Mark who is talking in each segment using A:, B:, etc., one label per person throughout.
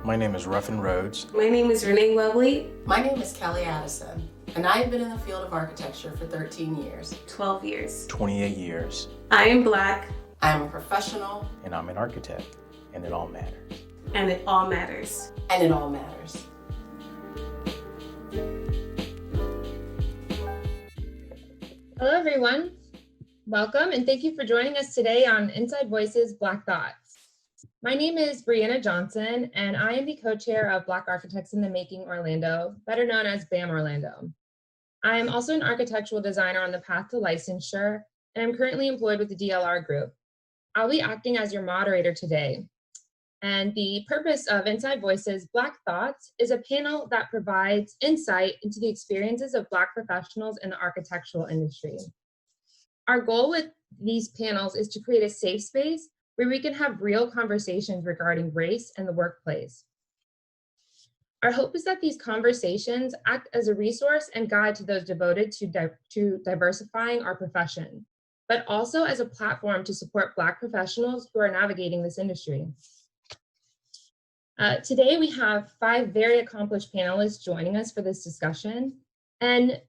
A: My name is Ruffin Rhodes.
B: My name is Renee Webley.
C: My name is Kelli, Addison, and I have been in the field of architecture for 13 years.
B: 12 years.
A: 28 years.
B: I am Black.
C: I am a professional.
A: And I'm an architect, and it all matters.
B: And it all matters.
C: And it all matters.
D: Hello, everyone. Welcome, and thank you for joining us today on Inside Voices Black Thoughts. My name is Briana Johnson, and I am the co-chair of Black Architects in the Making Orlando, better known as BAM Orlando. I am also an architectural designer on the path to licensure, and I'm currently employed with the DLR Group. I'll be acting as your moderator today. And the purpose of Inside Voices Black Thoughts is a panel that provides insight into the experiences of Black professionals in the architectural industry. Our goal with these panels is to create a safe space where we can have real conversations regarding race and the workplace. Our hope is that these conversations act as a resource and guide to those devoted to diversifying our profession, but also as a platform to support Black professionals who are navigating this industry. Today we have 5 very accomplished panelists joining us for this discussion, and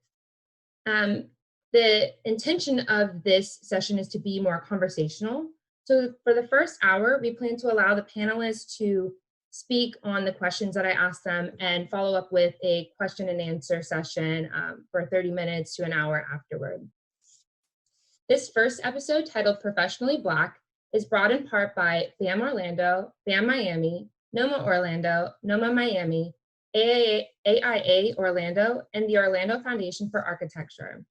D: the intention of this session is to be more conversational. So for the first hour, we plan to allow the panelists to speak on the questions that I asked them and follow up with a question and answer session for 30 minutes to an hour afterward. This first episode, titled Professionally Black, is brought in part by BAM Orlando, BAM Miami, NOMA Orlando, NOMA Miami, AIA Orlando, and the Orlando Foundation for Architecture.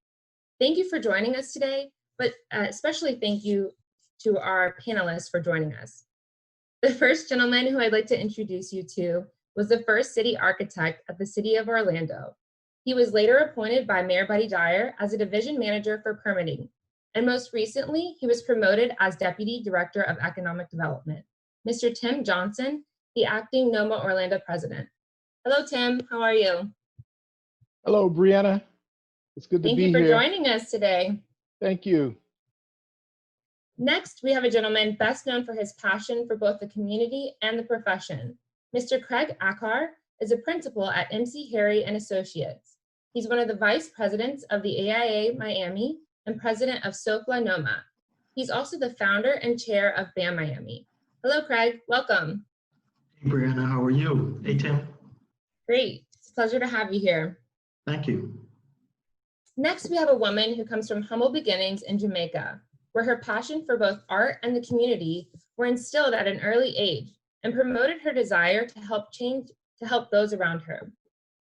D: Thank you for joining us today, but especially thank you to our panelists for joining us. The first gentleman who I'd like to introduce you to was the first city architect at the City of Orlando. He was later appointed by Mayor Buddy Dyer as a division manager for permitting, and most recently, he was promoted as Deputy Director of Economic Development. Mr. Tim Johnson, the acting NOMA Orlando president. Hello, Tim, how are you?
E: Hello, Briana. It's good to be here.
D: Thank you for joining us today.
E: Thank you.
D: Next, we have a gentleman best known for his passion for both the community and the profession. Mr. Craig Aquart is a principal at MC Harry and Associates. He's one of the vice presidents of the AIA Miami and president of SoFlo NOMA. He's also the founder and chair of BAM Miami. Hello, Craig, welcome.
F: Hey, Briana, how are you? Hey, Tim.
D: Great, it's a pleasure to have you here.
F: Thank you.
D: Next, we have a woman who comes from humble beginnings in Jamaica, where her passion for both art and the community were instilled at an early age and promoted her desire to help those around her.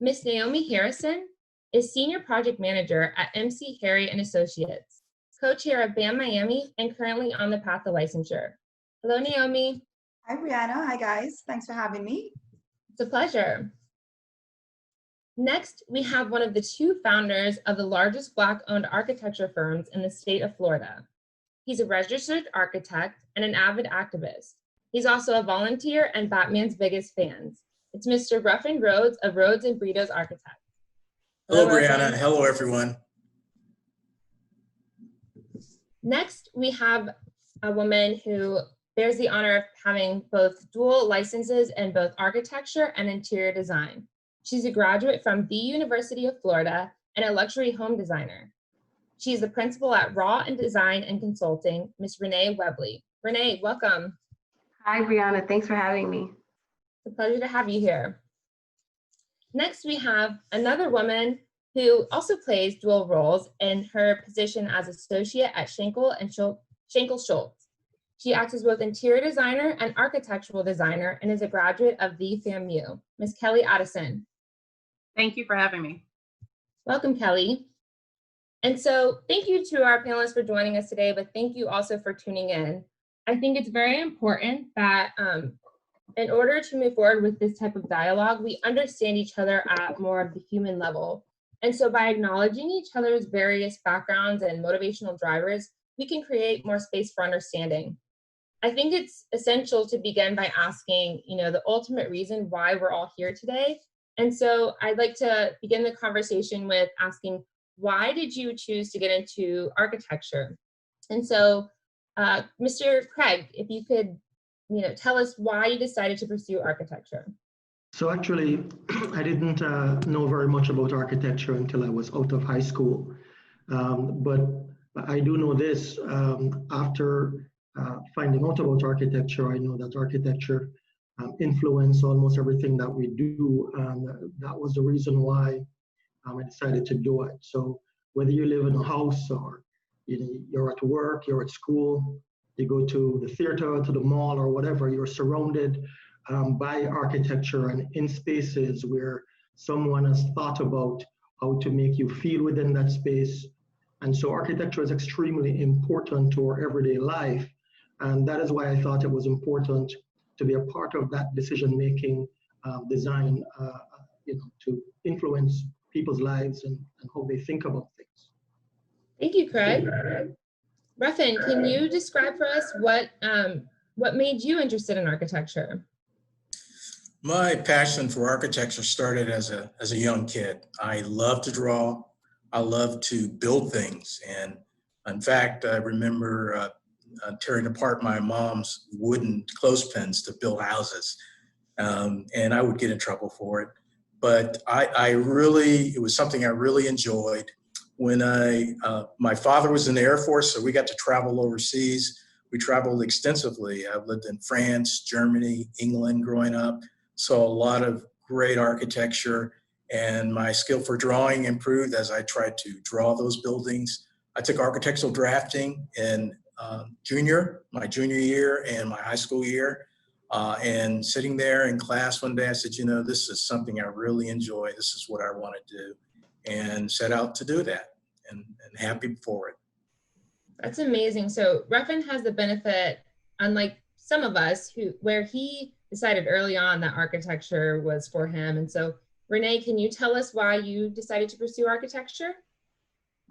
D: Miss Naomi Harrison is Senior Project Manager at MC Harry and Associates, co-chair of BAM Miami, and currently on the path to licensure. Hello, Naomi.
G: Hi, Briana. Hi, guys. Thanks for having me.
D: It's a pleasure. Next, we have one of the 2 founders of the largest Black-owned architecture firms in the state of Florida. He's a registered architect and an avid activist. He's also a volunteer and Batman's biggest fans. It's Mr. Ruffin Rhodes of Rhodes and Britos Architects.
H: Hello, Briana. Hello, everyone.
D: Next, we have a woman who bears the honor of having both dual licenses in both architecture and interior design. She's a graduate from the University of Florida and a luxury home designer. She's the principal at Raw and Design and Consulting, Ms. Renee Webley. Renee, welcome.
B: Hi, Briana. Thanks for having me.
D: It's a pleasure to have you here. Next, we have another woman who also plays dual roles in her position as associate at Schenkel Schultz. She acts as both interior designer and architectural designer and is a graduate of the FAMU. Ms. Kelli Addison.
I: Thank you for having me.
D: Welcome, Kelli. And so thank you to our panelists for joining us today, but thank you also for tuning in. I think it's very important that in order to move forward with this type of dialogue, we understand each other at more of the human level. And so by acknowledging each other's various backgrounds and motivational drivers, we can create more space for understanding. I think it's essential to begin by asking, the ultimate reason why we're all here today. And so I'd like to begin the conversation with asking, why did you choose to get into architecture? And so, Mr. Craig, if you could, tell us why you decided to pursue architecture.
F: So actually, I didn't know very much about architecture until I was out of high school. But I do know this, after finding out about architecture, I know that architecture influence almost everything that we do. That was the reason why I decided to do it. So whether you live in a house or you're at work, you're at school, you go to the theater, to the mall or whatever, you're surrounded by architecture and in spaces where someone has thought about how to make you feel within that space. And so architecture is extremely important to our everyday life. And that is why I thought it was important to be a part of that decision-making design, to influence people's lives and how they think about things.
D: Thank you, Craig. Ruffin, can you describe for us what made you interested in architecture?
H: My passion for architecture started as a young kid. I love to draw. I love to build things. And in fact, I remember tearing apart my mom's wooden clothespins to build houses. And I would get in trouble for it. But it was something I really enjoyed. When my father was in the Air Force, so we got to travel overseas. We traveled extensively. I lived in France, Germany, England growing up. Saw a lot of great architecture, and my skill for drawing improved as I tried to draw those buildings. I took architectural drafting in my junior year and my high school year. And sitting there in class one day, I said, this is something I really enjoy. This is what I want to do, and set out to do that, and happy for it.
D: That's amazing. So Ruffin has the benefit, unlike some of us, where he decided early on that architecture was for him. And so Renee, can you tell us why you decided to pursue architecture?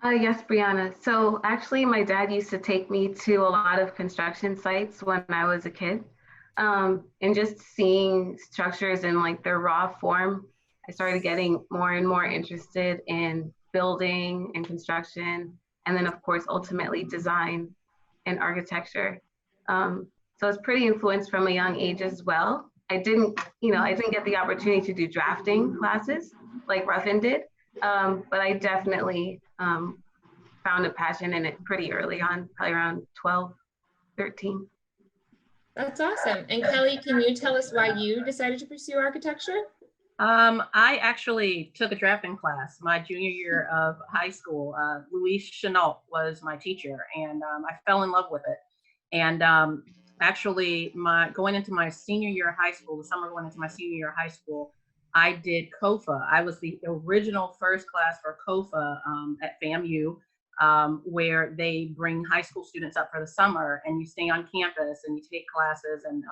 B: Yes, Briana. So actually, my dad used to take me to a lot of construction sites when I was a kid. And just seeing structures in like their raw form, I started getting more and more interested in building and construction, and then of course, ultimately design and architecture. So I was pretty influenced from a young age as well. I didn't get the opportunity to do drafting classes like Ruffin did, but I definitely found a passion in it pretty early on, probably around 12, 13.
D: That's awesome. And Kelli, can you tell us why you decided to pursue architecture?
I: I actually took a drafting class my junior year of high school. Louise Chenault was my teacher, and I fell in love with it. And actually, going into my senior year of high school, the summer going into my senior year of high school, I did COFA. I was the original first class for COFA at FAMU, where they bring high school students up for the summer, and you stay on campus and you take classes and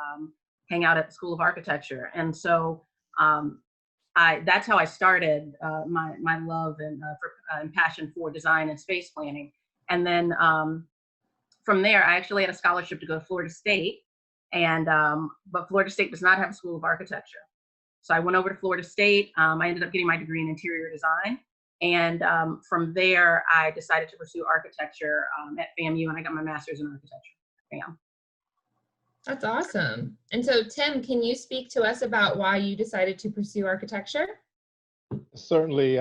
I: hang out at the School of Architecture. And so that's how I started my love and passion for design and space planning. And then from there, I actually had a scholarship to go to Florida State, but Florida State does not have a School of Architecture. So I went over to Florida State. I ended up getting my degree in interior design. And from there, I decided to pursue architecture at FAMU, and I got my master's in architecture at FAM.
D: That's awesome. And so Tim, can you speak to us about why you decided to pursue architecture?
E: Certainly,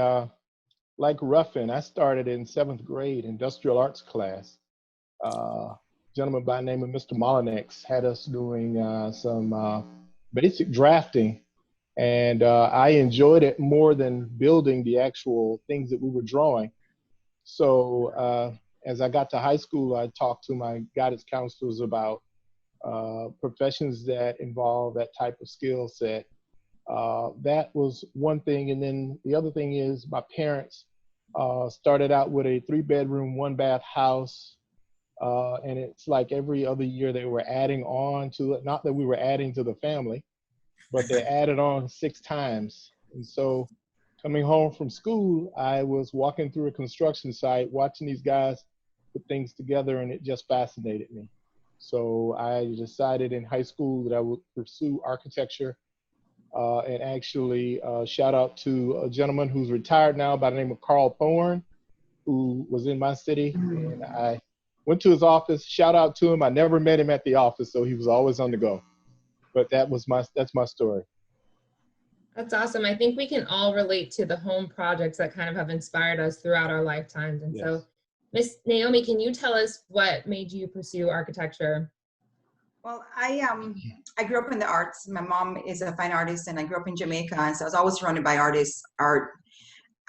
E: like Ruffin, I started in 7th grade industrial arts class. A gentleman by the name of Mr. Mollinex had us doing some basic drafting. And I enjoyed it more than building the actual things that we were drawing. So as I got to high school, I talked to my guidance counselors about professions that involve that type of skill set. That was one thing. And then the other thing is my parents started out with a 3-bedroom, 1-bath house. And it's like every other year they were adding on to it. Not that we were adding to the family, but they added on 6 times. And so coming home from school, I was walking through a construction site, watching these guys put things together, and it just fascinated me. So I decided in high school that I would pursue architecture, and actually shout out to a gentleman who's retired now by the name of Carl Thorne, who was in my city. And I went to his office, shout out to him. I never met him at the office, so he was always on the go. But that's my story.
D: That's awesome. I think we can all relate to the home projects that kind of have inspired us throughout our lifetimes. And so, Miss Naomi, can you tell us what made you pursue architecture?
G: Well, I grew up in the arts. My mom is a fine artist, and I grew up in Jamaica, and so I was always surrounded by artists, art.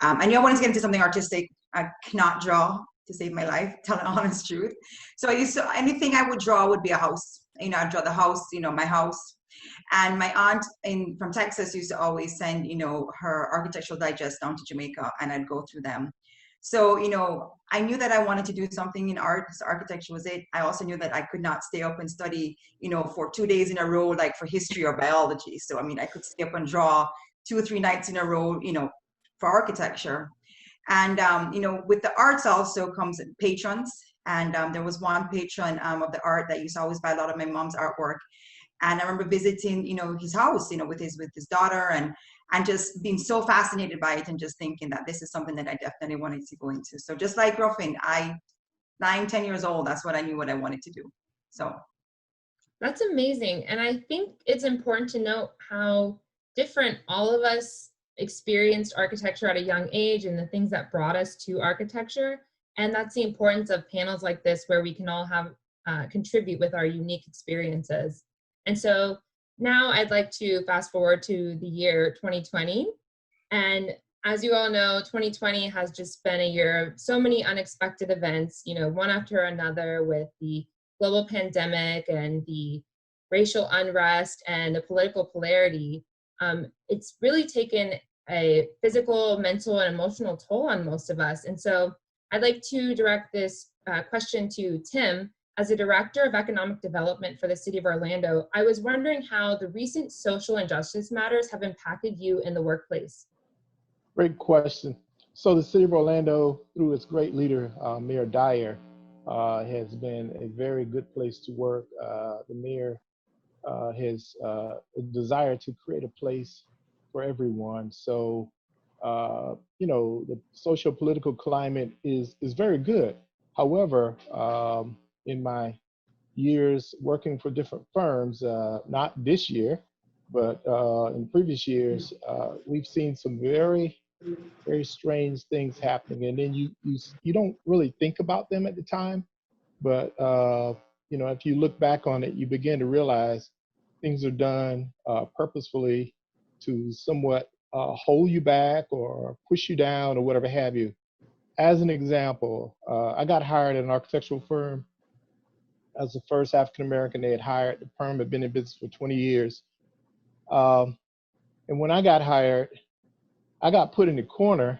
G: I knew I wanted to get into something artistic. I cannot draw to save my life, tell the honest truth. So anything I would draw would be a house. You know, I'd draw the house, you know, my house. And my aunt from Texas used to always send, you know, her architectural digest down to Jamaica, and I'd go through them. So, you know, I knew that I wanted to do something in art. So architecture was it. I also knew that I could not stay up and study, you know, for 2 days in a row, like for history or biology. So, I mean, I could stay up and draw 2 or 3 nights in a row, you know, for architecture. And, you know, with the arts also comes patrons. And there was one patron of the art that used to always buy a lot of my mom's artwork. And I remember visiting, you know, his house, you know, with his daughter, and just being so fascinated by it, and just thinking that this is something that I definitely wanted to go into. So just like Ruffin, 9-10 years old, that's what I knew what I wanted to do. So
D: that's amazing. And I think it's important to note how different all of us experienced architecture at a young age and the things that brought us to architecture. And that's the importance of panels like this, where we can all have contribute with our unique experiences. And so now I'd like to fast forward to the year 2020. And as you all know, 2020 has just been a year of so many unexpected events, you know, one after another, with the global pandemic and the racial unrest and the political polarity. It's really taken a physical, mental, and emotional toll on most of us. And so I'd like to direct this question to Tim. As a Director of Economic Development for the City of Orlando, I was wondering how the recent social injustice matters have impacted you in the workplace.
E: Great question. So the City of Orlando, through its great leader, Mayor Dyer, has been a very good place to work. The mayor has a desire to create a place for everyone. So, you know, the social political climate is very good. However, in my years working for different firms, not this year, but in previous years, we've seen some very, very strange things happening. And then you don't really think about them at the time, but you know, if you look back on it, you begin to realize things are done purposefully to somewhat hold you back or push you down or whatever have you. As an example, I got hired at an architectural firm as the first African-American they had hired. The firm had been in business for 20 years. And when I got hired, I got put in the corner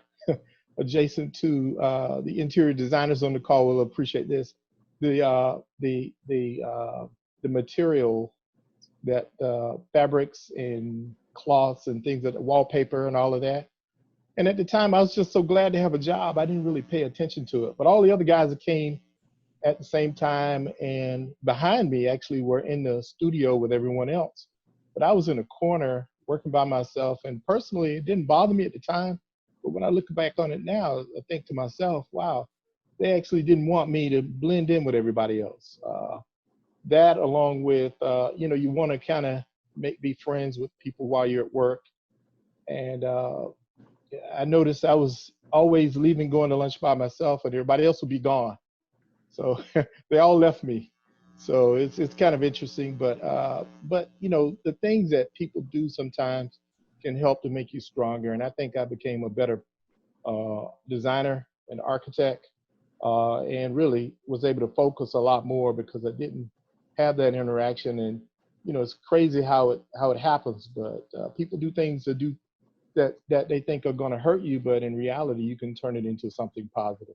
E: adjacent to the interior designers on the call will appreciate this. The material that fabrics and cloths and things, that wallpaper and all of that. And at the time, I was just so glad to have a job. I didn't really pay attention to it. But all the other guys that came at the same time and behind me actually were in the studio with everyone else. But I was in a corner working by myself. And personally, it didn't bother me at the time. But when I look back on it now, I think to myself, wow, they actually didn't want me to blend in with everybody else. That along with, you know, you want to kind of be friends with people while you're at work. And I noticed I was always leaving, going to lunch by myself, and everybody else would be gone. So they all left me. So it's kind of interesting, but you know, the things that people do sometimes can help to make you stronger. And I think I became a better designer and architect, and really was able to focus a lot more because I didn't have that interaction. And you know, it's crazy how it happens, but people do things that they think are going to hurt you, but in reality, you can turn it into something positive.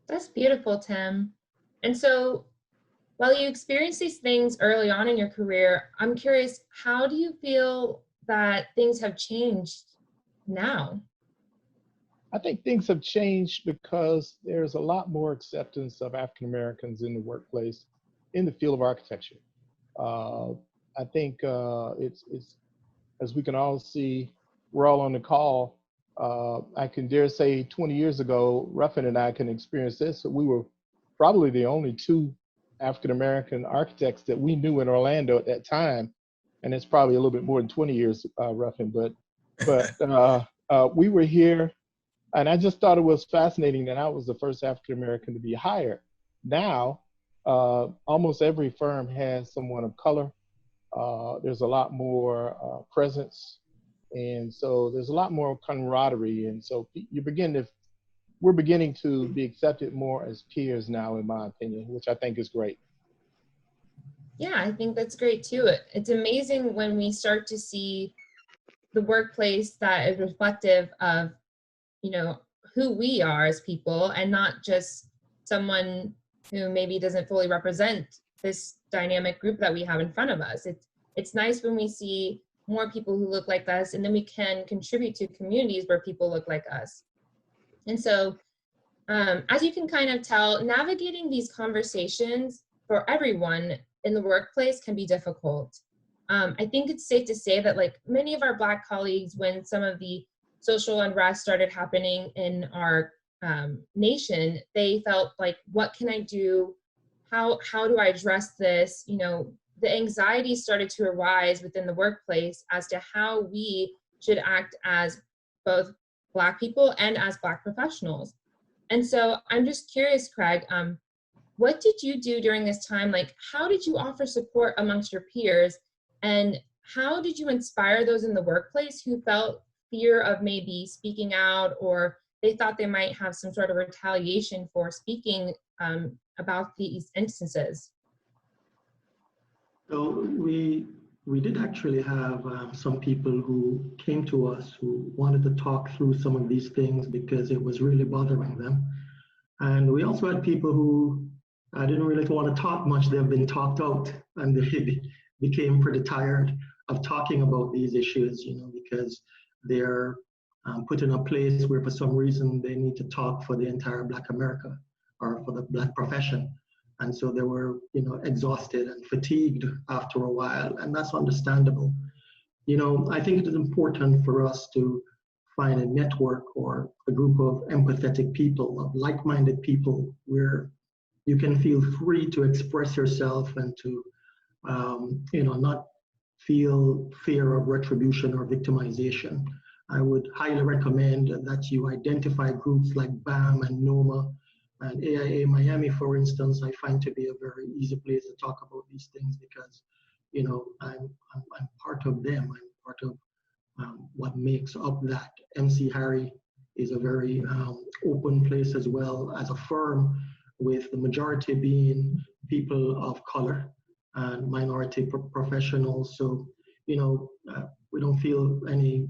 D: That's beautiful, Tim. And so, while you experienced these things early on in your career, I'm curious, how do you feel that things have changed now?
E: I think things have changed because there's a lot more acceptance of African Americans in the workplace, in the field of architecture. I think it's as we can all see, we're all on the call. I can dare say 20 years ago, Ruffin and I can experience this. We were probably the only two African American architects that we knew in Orlando at that time. and it's probably a little bit more than 20 years, Ruffin, but we were here, and I just thought it was fascinating that I was the first African-American to be hired. Now, almost every firm has someone of color. There's a lot more presence, and so there's a lot more camaraderie, and so we're beginning to be accepted more as peers now, in my opinion, which I think is great.
D: Yeah, I think that's great too. It's amazing when we start to see the workplace that is reflective of, you know, who we are as people, and not just someone who maybe doesn't fully represent this dynamic group that we have in front of us. It's nice when we see more people who look like us, and then we can contribute to communities where people look like us. And so, as you can kind of tell, navigating these conversations for everyone in the workplace can be difficult. I think it's safe to say that, like many of our Black colleagues, when some of the social unrest started happening in our nation, they felt like, what can I do? How do I address this? You know, the anxiety started to arise within the workplace as to how we should act as both Black people and as Black professionals. And so I'm just curious, Craig, what did you do during this time? Like, how did you offer support amongst your peers? And how did you inspire those in the workplace who felt fear of maybe speaking out, or they thought they might have some sort of retaliation for speaking about these instances?
F: So we did actually have some people who came to us who wanted to talk through some of these things because it was really bothering them. And we also had people who didn't really want to talk much. They've been talked out, and they became pretty tired of talking about these issues, you know, because they're put in a place where for some reason they need to talk for the entire Black America or for the Black profession. And so they were, you know, exhausted and fatigued after a while, and that's understandable. You know, I think it is important for us to find a network or a group of empathetic people, of like-minded people, where you can feel free to express yourself and to, you know, not feel fear of retribution or victimization. I would highly recommend that you identify groups like BAM and NOMA and AIA Miami, for instance. I find to be a very easy place to talk about these things because, you know, I'm part of them. I'm part of what makes up that. MC Harry is a very open place as well as a firm, with the majority being people of color and minority professionals. So, you know, we don't feel any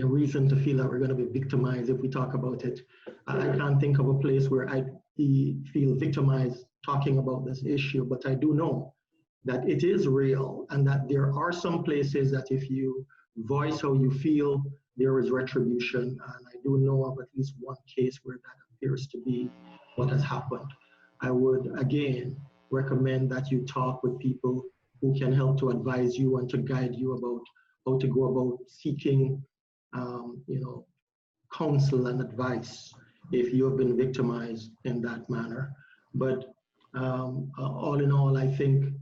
F: reason to feel that we're going to be victimized if we talk about it. I can't think of a place where I feel victimized talking about this issue, but I do know that it is real, and that there are some places that if you voice how you feel, there is retribution. And I do know of at least one case where that appears to be what has happened. I would again recommend that you talk with people who can help to advise you and to guide you about how to go about seeking you know, counsel and advice if you have been victimized in that manner. But all in all, I think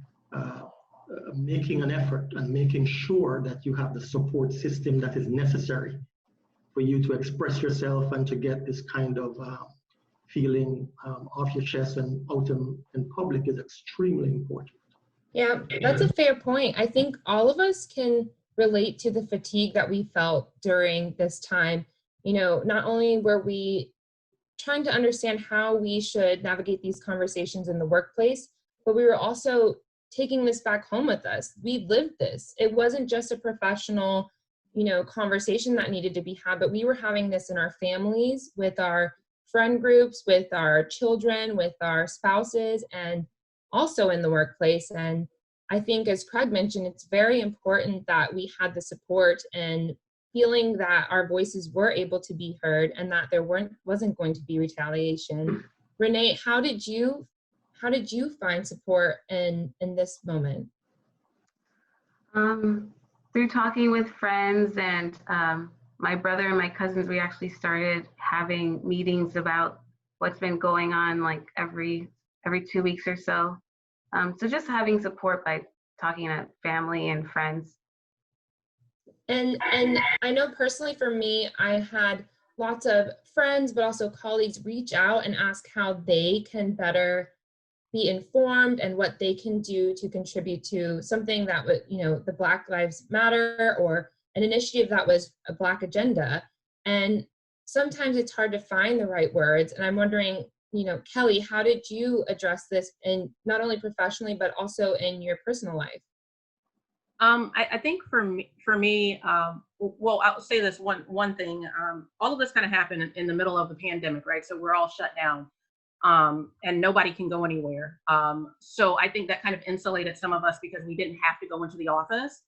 F: making an effort and making sure that you have the support system that is necessary for you to express yourself and to get this kind of feeling off your chest and out in public is extremely important.
D: Yeah, that's a fair point. I think all of us can relate to the fatigue that we felt during this time. You know, not only were we trying to understand how we should navigate these conversations in the workplace, but we were also taking this back home with us. We lived this. It wasn't just a professional, you know, conversation that needed to be had, but we were having this in our families, with our friend groups, with our children, with our spouses, and also in the workplace. And I think, as Craig mentioned, it's very important that we had the support and feeling that our voices were able to be heard and that there wasn't going to be retaliation. Renee, how did you find support in this moment?
B: Through talking with friends and my brother and my cousins, we actually started having meetings about what's been going on, like every 2 weeks or so. So just having support by talking to family and friends.
D: And I know personally for me, I had lots of friends, but also colleagues reach out and ask how they can better be informed and what they can do to contribute to something that would, the Black Lives Matter or an initiative that was a Black agenda. And sometimes it's hard to find the right words. And I'm wondering, Kelli, how did you address this in not only professionally, but also in your personal life?
I: I think for me, well, I'll say this one thing. All of this kind of happened in the middle of the pandemic, right? So we're all shut down, and nobody can go anywhere. So I think that kind of insulated some of us because we didn't have to go into the office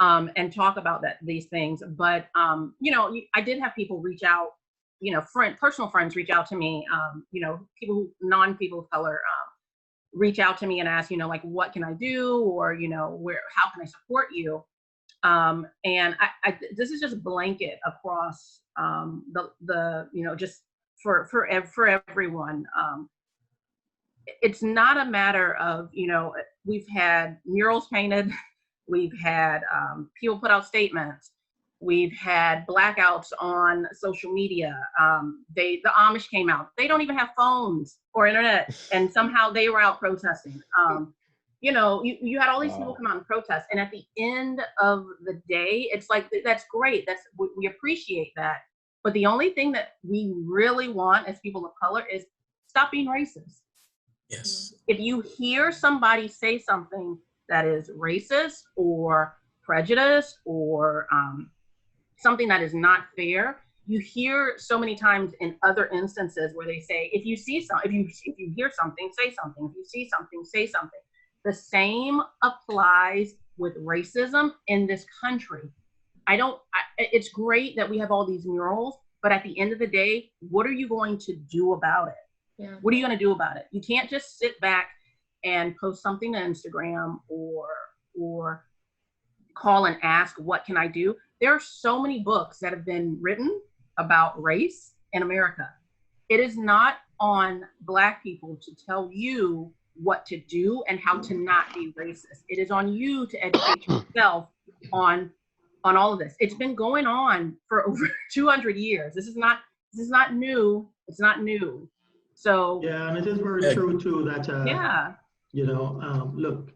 I: and talk about these things. But I did have people reach out, personal friends reach out to me, people non-people of color. Reach out to me and ask, like, what can I do? Or, how can I support you? And this is just blanket across just for everyone. It's not a matter of, we've had murals painted, we've had people put out statements, we've had blackouts on social media. The Amish came out. They don't even have phones or internet, and somehow they were out protesting. You had all these people come out and protest, and at the end of the day, it's like, that's great. We appreciate that. But the only thing that we really want as people of color is stop being racist.
H: Yes.
I: If you hear somebody say something that is racist or prejudiced or something that is not fair, you hear so many times in other instances where they say, if you hear something, say something. If you see something, say something. The same applies with racism in this country. It's great that we have all these murals, but at the end of the day, what are you going to do about it?
D: Yeah.
I: What are you going to do about it? You can't just sit back and post something on Instagram or call and ask, what can I do? There are so many books that have been written about race in America. It is not on Black people to tell you what to do and how to not be racist. It is on you to educate yourself on all of this. It's been going on for over 200 years. This is not new. It's not new. So
F: yeah, and it is very true too that look,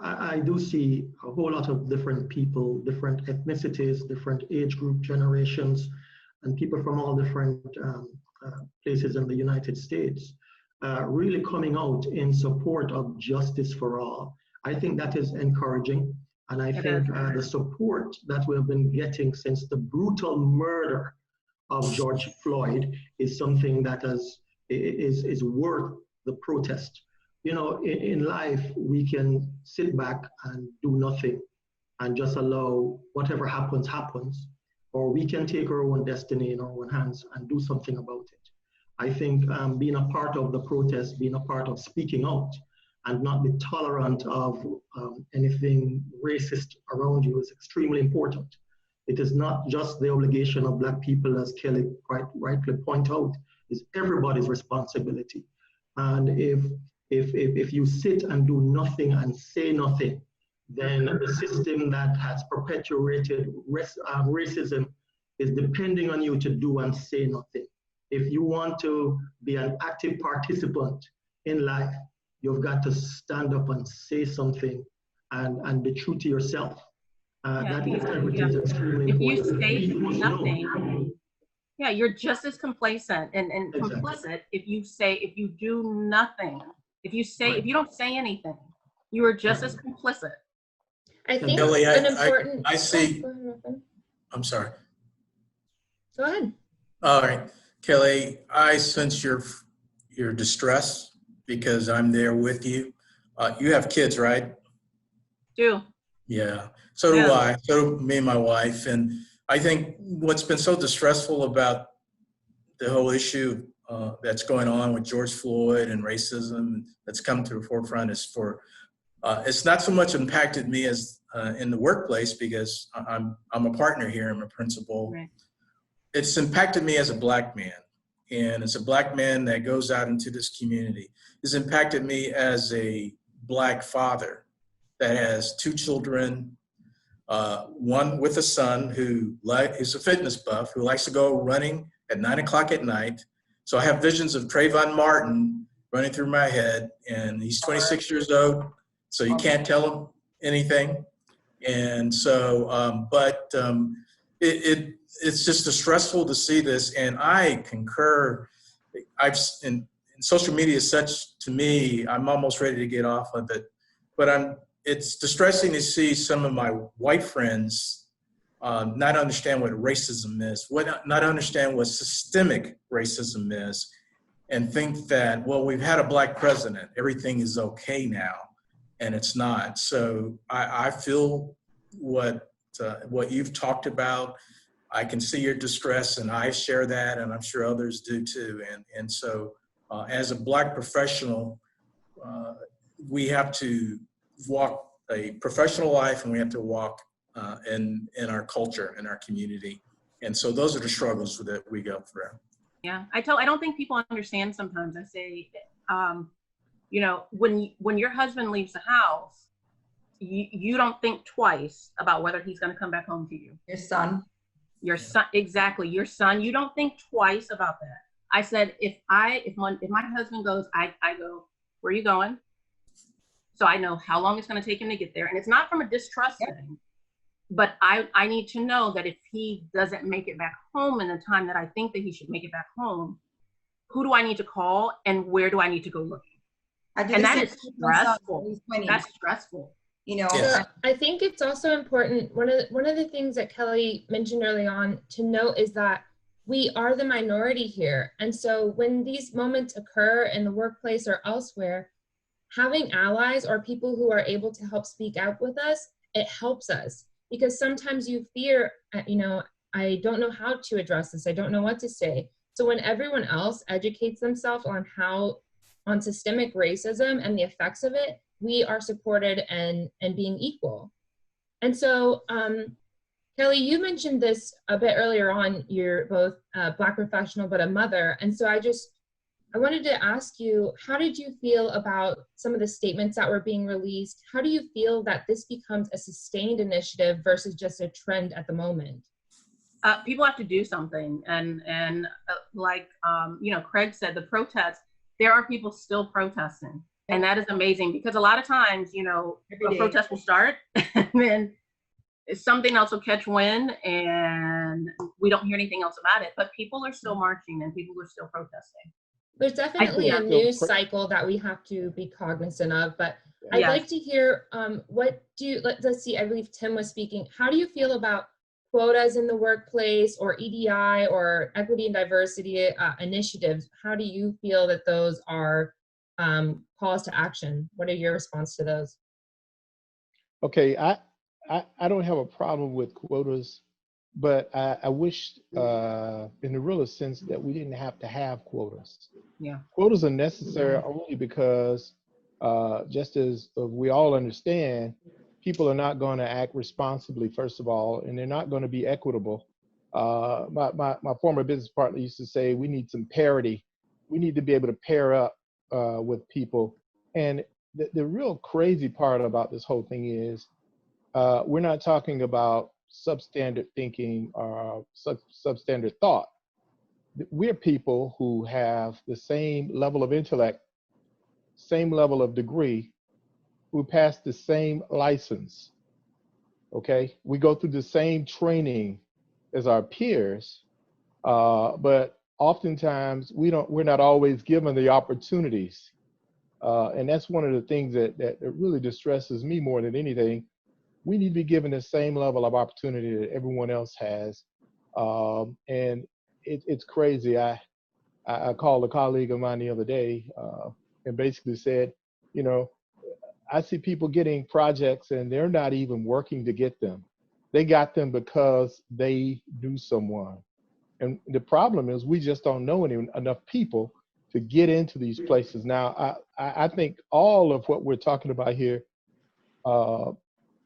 F: I do see a whole lot of different people, different ethnicities, different age group, generations, and people from all different places in the United States really coming out in support of justice for all. I think that is encouraging. And I think the support that we have been getting since the brutal murder of George Floyd is something that is worth the protest. In life, we can sit back and do nothing and just allow whatever happens, or we can take our own destiny in our own hands and do something about it. I think being a part of the protest, being a part of speaking out and not be tolerant of anything racist around you is extremely important. It is not just the obligation of Black people, as Kelli quite rightly pointed out, it's everybody's responsibility. And if you sit and do nothing and say nothing, then the system that has perpetuated racism is depending on you to do and say nothing. If you want to be an active participant in life, you've got to stand up and say something and be true to yourself. That integrity is extremely important.
I: If you say nothing, you're just as complacent and
F: Exactly.
I: complicit if you do nothing. If you don't say anything, you are just as complicit.
D: I think
H: Kelli,
D: an important.
H: I see.
D: Go ahead, Ruffin.
H: I'm sorry.
D: Go ahead.
H: All right, Kelli, I sense your distress because I'm there with you. You have kids, right?
I: Do.
H: Yeah, so do I. So do me and my wife. And I think what's been so distressful about the whole issue that's going on with George Floyd and racism that's come to the forefront is it's not so much impacted me as in the workplace because I'm a partner here, I'm a principal.
I: Right.
H: It's impacted me as a Black man and as a Black man that goes out into this community, has impacted me as a Black father that has 2 children, one with a son who is a fitness buff, who likes to go running at 9 o'clock at night. So I have visions of Trayvon Martin running through my head, and he's 26 years old, so you can't tell him anything. And so, it's just stressful to see this, and I concur. In social media is such, to me, I'm almost ready to get off of it, but it's distressing to see some of my white friends not understand what racism is, not understand what systemic racism is, and think that, well, we've had a Black president, everything is okay now, and it's not. So I feel what you've talked about. I can see your distress, and I share that, and I'm sure others do too. And so as a Black professional, we have to walk a professional life, and we have to walk in our culture, in our community. And so those are the struggles that we go through.
I: Yeah, I don't think people understand sometimes. I say, you know, when your husband leaves the house, you don't think twice about whether he's going to come back home to you. Your son, exactly. Your son, you don't think twice about that. I said, if my husband goes, I go, where are you going? So I know how long it's going to take him to get there. And it's not from a distrust thing, but I need to know that if he doesn't make it back home in the time that I think that he should make it back home, who do I need to call and where do I need to go looking? And that is stressful. That's stressful.
G: You know,
D: I think it's also important. One of the things that Kelli mentioned early on to note is that we are the minority here. And so when these moments occur in the workplace or elsewhere, having allies or people who are able to help speak out with us, it helps us. Because sometimes you fear, you know, I don't know how to address this. I don't know what to say. So when everyone else educates themselves on systemic racism and the effects of it, we are supported and being equal. And so, Kelli, you mentioned this a bit earlier on. You're both a Black professional, but a mother. And so I wanted to ask you, how did you feel about some of the statements that were being released? How do you feel that this becomes a sustained initiative versus just a trend at the moment?
I: People have to do something. And like, you know, Craig said, the protests, there are people still protesting. And that is amazing, because a lot of times, you know, a protest will start and then something else will catch wind and we don't hear anything else about it, but people are still marching and people are still protesting.
D: There's definitely a news cycle that we have to be cognizant of, but I'd like to hear, let's see, I believe Tim was speaking. How do you feel about quotas in the workplace or EDI or equity and diversity initiatives? How do you feel that those are calls to action? What are your response to those?
E: Okay, I don't have a problem with quotas, but I wish in the realest sense that we didn't have to have quotas.
I: Yeah.
E: Quotas are necessary only because just as we all understand, people are not going to act responsibly, first of all, and they're not going to be equitable. My former business partner used to say, we need some parity. We need to be able to pair up with people. And the real crazy part about this whole thing is we're not talking about substandard thinking or substandard thought. We're people who have the same level of intellect, same level of degree, who pass the same license, okay? We go through the same training as our peers, but oftentimes we're not always given the opportunities. And that's one of the things that really distresses me more than anything. We need to be given the same level of opportunity that everyone else has. And it's crazy. I called a colleague of mine the other day and basically said, you know, I see people getting projects and they're not even working to get them. They got them because they knew someone. And the problem is we just don't know enough people to get into these places. Now, I think all of what we're talking about here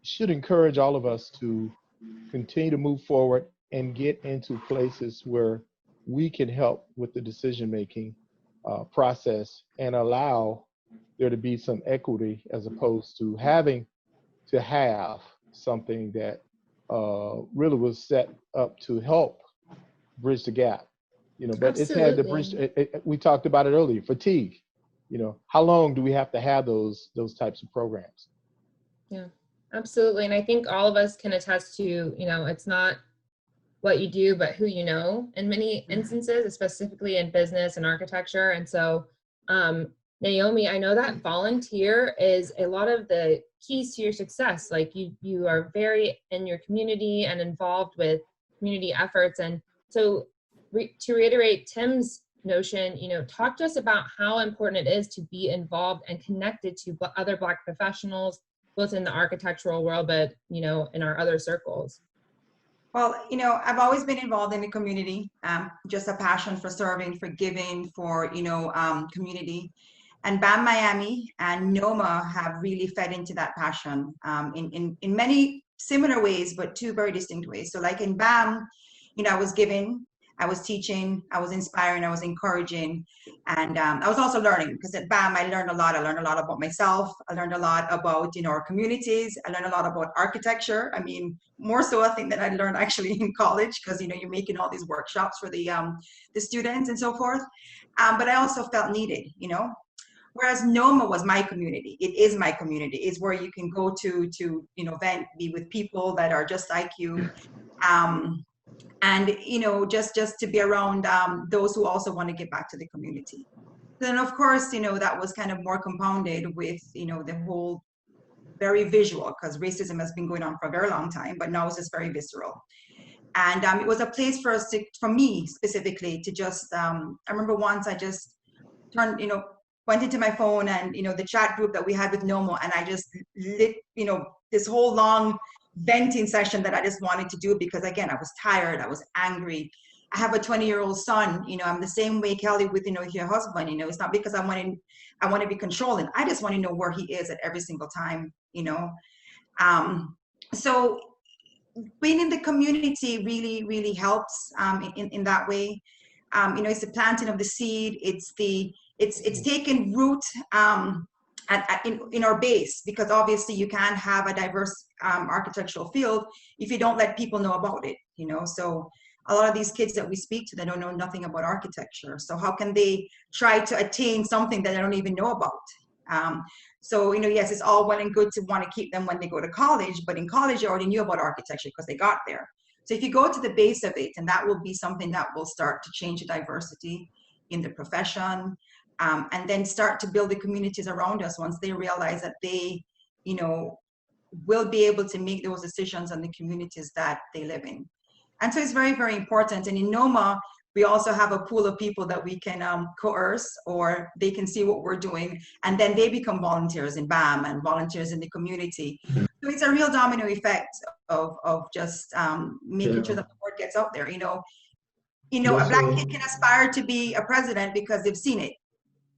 E: should encourage all of us to continue to move forward and get into places where we can help with the decision-making process and allow there to be some equity as opposed to having to have something that really was set up to help bridge the gap. You know, but it's had to bridge, we talked about it earlier, fatigue. You know, how long do we have to have those types of programs?
D: Yeah, absolutely. And I think all of us can attest to, you know, it's not what you do, but who you know in many instances, specifically in business and architecture. And so, Naomi, I know that volunteer is a lot of the keys to your success. Like you are very in your community and involved with community efforts. And so to reiterate Tim's notion, you know, talk to us about how important it is to be involved and connected to other Black professionals, both in the architectural world, but, you know, in our other circles.
G: Well, you know, I've always been involved in the community, just a passion for serving, for giving, for, you know, community. And BAM Miami and NOMA have really fed into that passion in many similar ways, but two very distinct ways. So like in BAM, you know, I was giving, I was teaching, I was inspiring, I was encouraging, and I was also learning, because at BAM I learned a lot. I learned a lot about myself. I learned a lot about, you know, our communities. I learned a lot about architecture. I mean, more so I think that I learned actually in college, because, you know, you're making all these workshops for the students and so forth. But I also felt needed, you know. Whereas NOMA was my community. It is my community. It's where you can go to you know, vent, be with people that are just like you. And, you know, just to be around those who also want to give back to the community. Then, of course, you know, that was kind of more compounded with, you know, the whole very visual, because racism has been going on for a very long time, but now it's just very visceral. And it was a place for us to, for me specifically, to just, I remember once I just turned, you know, went into my phone and, you know, the chat group that we had with NOMA, and I just lit, you know, this whole long venting session that I just wanted to do, because again, I was tired, I was angry. I have a 20-year-old son, you know, I'm the same way, Kelli, with, you know, your husband, you know, it's not because I want to be controlling. I just want to know where he is at every single time, you know. So being in the community really, really helps in that way. You know, it's the planting of the seed. It's taking root in our base, because obviously you can't have a diverse architectural field if you don't let people know about it, you know. So a lot of these kids that we speak to, they don't know nothing about architecture. So how can they try to attain something that they don't even know about? So, you know, yes, it's all well and good to want to keep them when they go to college, but in college you already knew about architecture because they got there. So if you go to the base of it, and that will be something that will start to change the diversity in the profession, and then start to build the communities around us once they realize that they, you know, will be able to make those decisions on the communities that they live in. And so it's very, very important. And in NOMA, we also have a pool of people that we can coerce, or they can see what we're doing, and then they become volunteers in BAM and volunteers in the community. So it's a real domino effect of just making sure that the word gets out there. You know, a Black kid can aspire to be a president because they've seen it.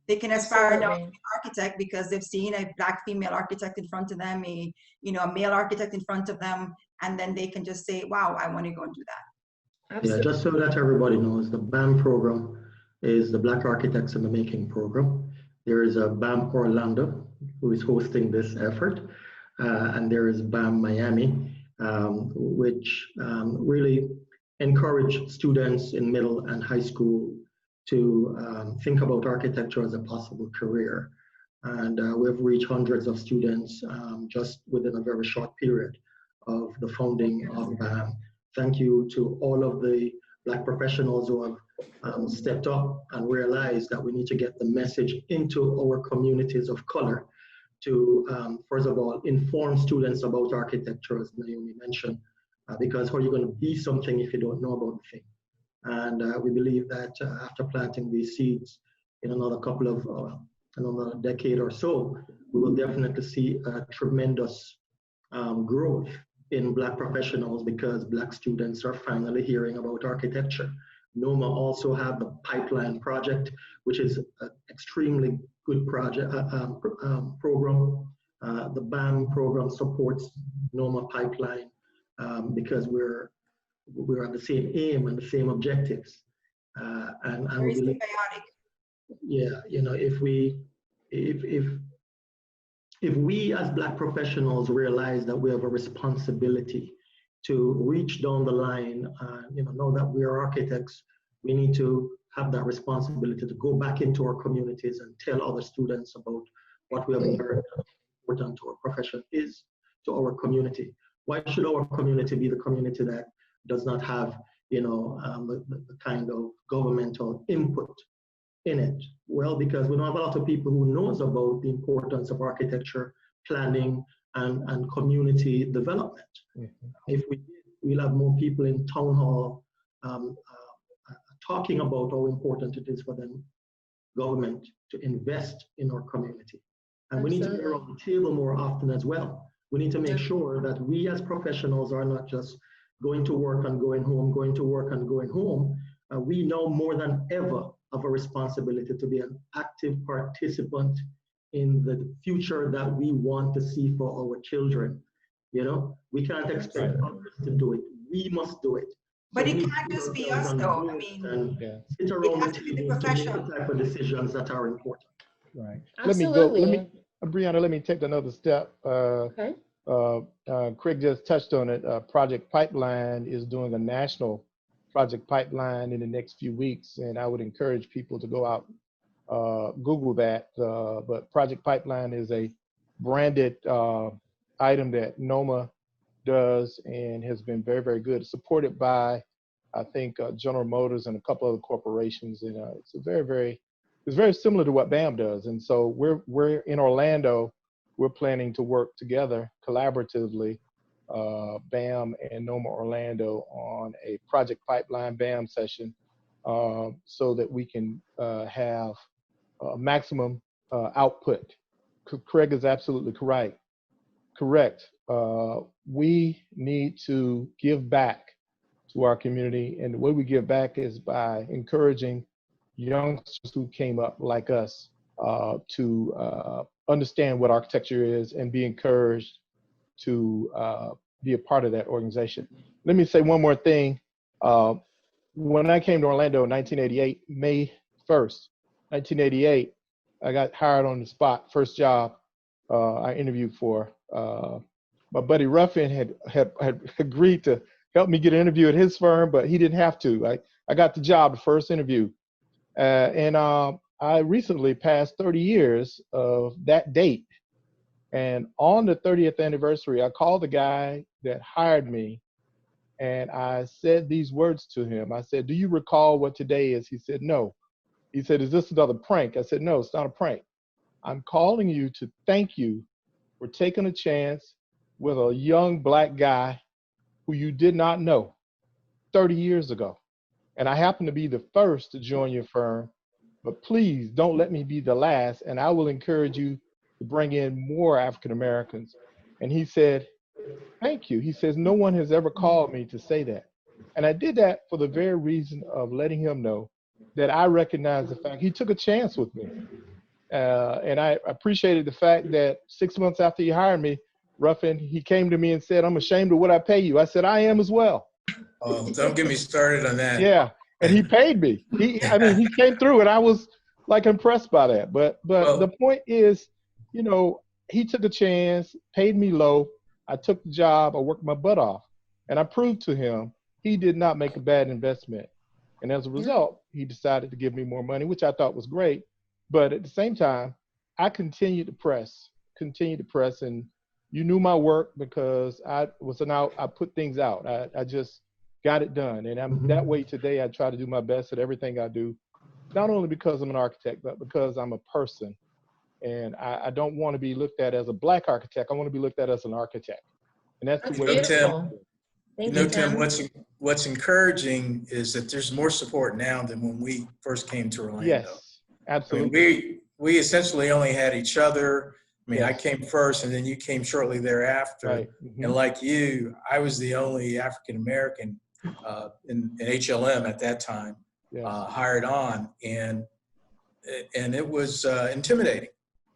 G: They can aspire now to be an architect because they've seen a Black female architect in front of them, a male architect in front of them, and then they can just say, wow, I want to go and do that.
F: Absolutely. Yeah, just so that everybody knows, the BAM program is the Black Architects in the Making program. There is a BAM Orlando who is hosting this effort, and there is BAM Miami, which really encourage students in middle and high school to think about architecture as a possible career. And we've reached hundreds of students just within a very short period of the founding of BAM. Thank you to all of the Black professionals who have stepped up and realized that we need to get the message into our communities of color to, first of all, inform students about architecture, as Naomi mentioned, because how are you going to be something if you don't know about the thing? And we believe that after planting these seeds in another couple of, another decade or so, we will definitely see a tremendous growth in Black professionals, because Black students are finally hearing about architecture. NOMA also have the Pipeline Project, which is an extremely good project program. The BAM program supports NOMA Pipeline because we're at the same aim and the same objectives. And
G: Very
F: we believe,
G: symbiotic.
F: yeah, you know, if we as Black professionals realize that we have a responsibility to reach down the line, you know that we are architects, we need to have that responsibility to go back into our communities and tell other students about what we have learned, how important our profession is to our community. Why should our community be the community that does not have, you know, the kind of governmental input in it? Well, because we don't have a lot of people who knows about the importance of architecture, planning, and community development. Mm-hmm. If we did, we'll have more people in town hall talking about how important it is for the government to invest in our community. And Absolutely. We need to be around the table more often as well. We need to make sure that we as professionals are not just going to work and going home, going to work and going home. We know more than ever of a responsibility to be an active participant in the future that we want to see for our children. You know, we can't expect others to do it. We must do it.
G: But it can't just be us, though. I mean, it has to be the profession.
F: The type of decisions that are important.
E: Right.
D: Absolutely.
E: Briana, let me take another step.
D: Okay.
E: Craig just touched on it. Project Pipeline is doing a national project pipeline in the next few weeks, and I would encourage people to go out, Google that. But Project Pipeline is a branded item that NOMA does and has been very, very good. It's supported by, I think, General Motors and a couple other corporations, and it's very similar to what BAM does. And so we're in Orlando. We're planning to work together collaboratively, BAM and NOMA Orlando, on a Project Pipeline BAM session, so that we can have maximum output. Craig is absolutely correct. We need to give back to our community, and the way we give back is by encouraging youngsters who came up like us to understand what architecture is and be encouraged to be a part of that organization. Let me say one more thing. When I came to Orlando in 1988, May 1st, 1988, I got hired on the spot, first job I interviewed for. My buddy Ruffin had agreed to help me get an interview at his firm, but he didn't have to. I got the job, the first interview. And I recently passed 30 years of that date. And on the 30th anniversary, I called the guy that hired me, and I said these words to him. I said, "Do you recall what today is?" He said, "No." He said, "Is this another prank?" I said, "No, it's not a prank. I'm calling you to thank you for taking a chance with a young Black guy who you did not know 30 years ago. And I happen to be the first to join your firm, but please don't let me be the last, and I will encourage you to bring in more African Americans." And he said, "Thank you." He says, "No one has ever called me to say that." And I did that for the very reason of letting him know that I recognize the fact he took a chance with me. And I appreciated the fact that 6 months after he hired me, Ruffin, he came to me and said, "I'm ashamed of what I pay you." I said, "I am as well."
H: Oh, don't get me started on that.
E: Yeah, and he paid me. He came through, and I was like impressed by that. But the point is, you know, he took a chance, paid me low. I took the job. I worked my butt off, and I proved to him he did not make a bad investment. And as a result, he decided to give me more money, which I thought was great. But at the same time, I continued to press, and you knew my work because I put things out. I just got it done. And I'm that way today. I try to do my best at everything I do, not only because I'm an architect, but because I'm a person. And I don't want to be looked at as a Black architect. I want to be looked at as an architect. And that's the way.
H: Tim, what's encouraging is that there's more support now than when we first came to Orlando.
E: Yes, absolutely.
H: I mean, we essentially only had each other. I mean, yes. I came first, and then you came shortly thereafter.
E: Right.
H: And like you, I was the only African American in HLM at that time, yes. Hired on, and it was intimidating.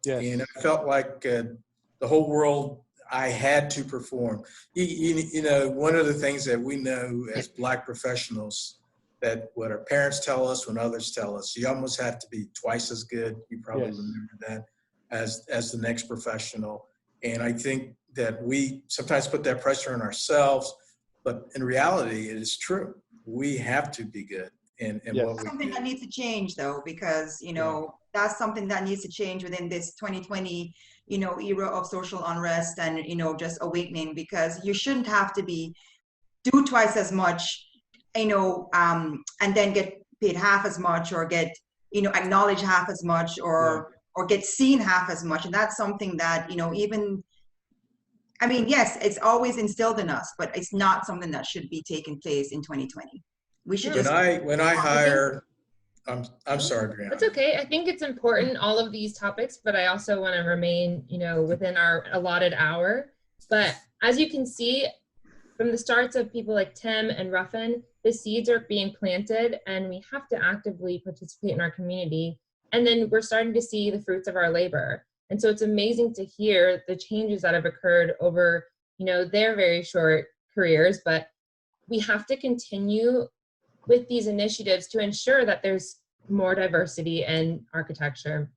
E: Yes.
H: And I felt like the whole world, I had to perform. You know, one of the things that we know as Black professionals that what our parents tell us, when others tell us, you almost have to be twice as good. You probably
E: Yes.
H: remember that as the next professional. And I think that we sometimes put that pressure on ourselves, but in reality, it is true. We have to be good in
E: Yes.
H: what we
G: Something
H: do.
G: that needs to change though, because, you know, that's something that needs to change within this 2020, you know, era of social unrest and, you know, just awakening, because you shouldn't have to do twice as much, you know, and then get paid half as much, or get, you know, acknowledged half as much, or get seen half as much. And that's something that, you know, even, I mean, yes, it's always instilled in us, but it's not something that should be taking place in 2020. We should just.
H: When I hire, I'm sorry, Briana.
D: That's okay. I think it's important, all of these topics, but I also want to remain, you know, within our allotted hour. But as you can see, from the starts of people like Tim and Ruffin, the seeds are being planted and we have to actively participate in our community. And then we're starting to see the fruits of our labor. And so it's amazing to hear the changes that have occurred over, you know, their very short careers, but we have to continue with these initiatives to ensure that there's more diversity in architecture.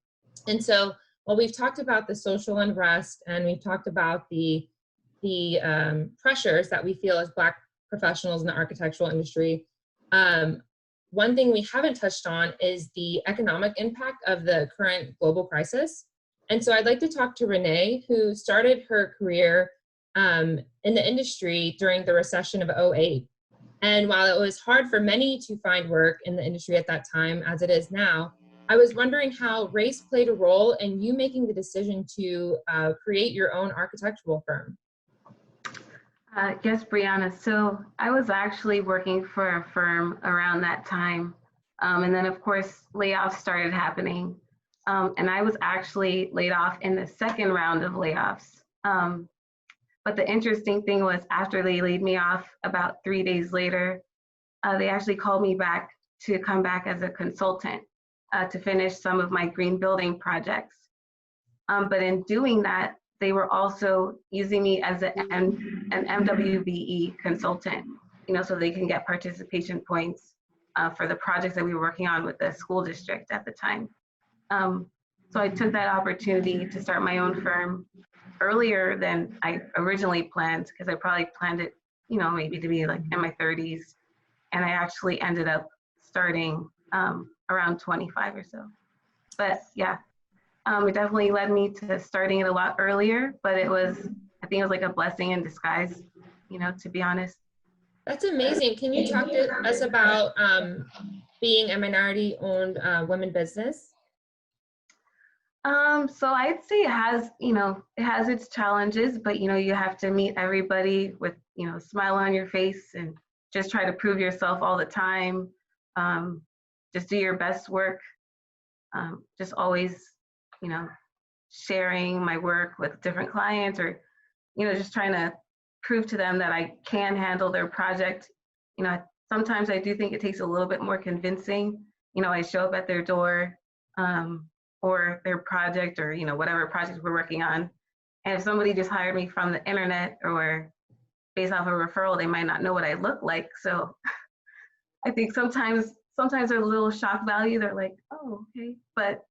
D: And so while we've talked about the social unrest and we've talked about the pressures that we feel as Black professionals in the architectural industry, one thing we haven't touched on is the economic impact of the current global crisis. And so I'd like to talk to Renee, who started her career in the industry during the recession of 2008. And while it was hard for many to find work in the industry at that time, as it is now, I was wondering how race played a role in you making the decision to create your own architectural firm.
B: Yes, Briana. So I was actually working for a firm around that time. And then of course, layoffs started happening. And I was actually laid off in the second round of layoffs. But the interesting thing was, after they laid me off, about 3 days later, they actually called me back to come back as a consultant to finish some of my green building projects. But in doing that, they were also using me as an MWBE consultant, you know, so they can get participation points for the projects that we were working on with the school district at the time. So I took that opportunity to start my own firm earlier than I originally planned, because I probably planned it, you know, maybe to be like in my 30s. And I actually ended up starting around 25 or so. But yeah, it definitely led me to starting it a lot earlier, but I think it was like a blessing in disguise, you know, to be honest.
D: That's amazing. Can you talk to us about being a minority-owned women business?
B: So I'd say it has, you know, it has its challenges, but, you know, you have to meet everybody with, you know, a smile on your face and just try to prove yourself all the time. Just do your best work. Just always, you know, sharing my work with different clients, or, you know, just trying to prove to them that I can handle their project. You know, sometimes I do think it takes a little bit more convincing. You know, I show up at their door, or their project, or, you know, whatever project we're working on. And if somebody just hired me from the internet or based off a referral, they might not know what I look like. So I think sometimes there's a little shock value. They're like, oh, okay. But,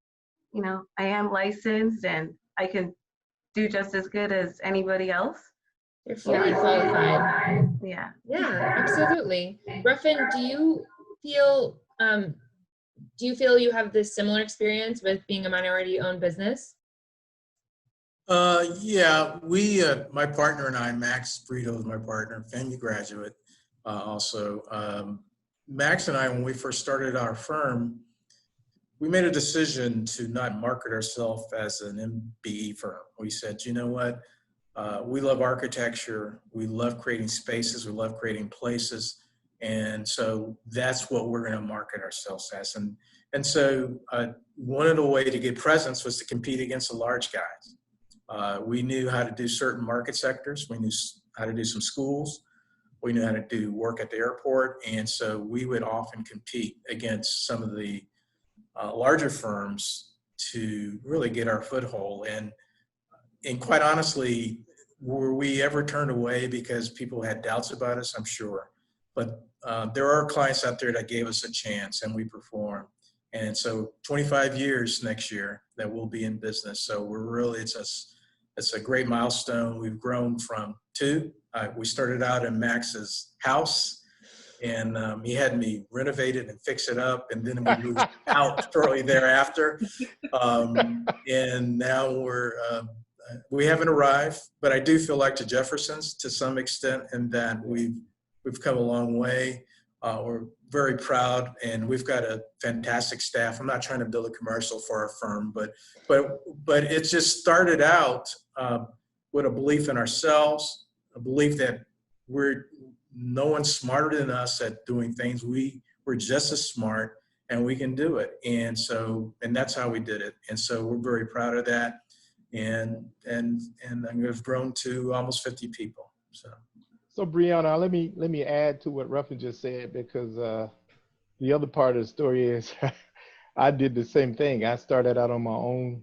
B: you know, I am licensed and I can do just as good as anybody else.
D: You're fully qualified.
B: Yeah.
D: Yeah, absolutely. Ruffin, do you feel you have this similar experience with being a minority-owned business?
H: Yeah, my partner and I, Max Brito is my partner, FAMU graduate also. Max and I, when we first started our firm, we made a decision to not market ourselves as an MBE firm. We said, you know what, we love architecture, we love creating spaces, we love creating places, and so that's what we're going to market ourselves as. And so one of the ways to get presence was to compete against the large guys. We knew how to do certain market sectors. We knew how to do some schools. We knew how to do work at the airport. And so we would often compete against some of the larger firms to really get our foothold. And quite honestly, were we ever turned away because people had doubts about us? I'm sure. But there are clients out there that gave us a chance and we perform. And so 25 years next year that we'll be in business. So we're really, it's a great milestone. We've grown from 2. We started out in Max's house, and he had me renovate it and fix it up. And then we moved out shortly thereafter. And now we haven't arrived, but I do feel like the Jeffersons to some extent, in that we've come a long way. We're very proud, and we've got a fantastic staff. I'm not trying to build a commercial for our firm, but it just started out with a belief in ourselves, a belief that no one's smarter than us at doing things. We're just as smart, and we can do it. And that's how we did it. And so we're very proud of that. And we've grown to almost 50 people.
E: So Briana, let me add to what Ruffin just said, because the other part of the story is I did the same thing. I started out on my own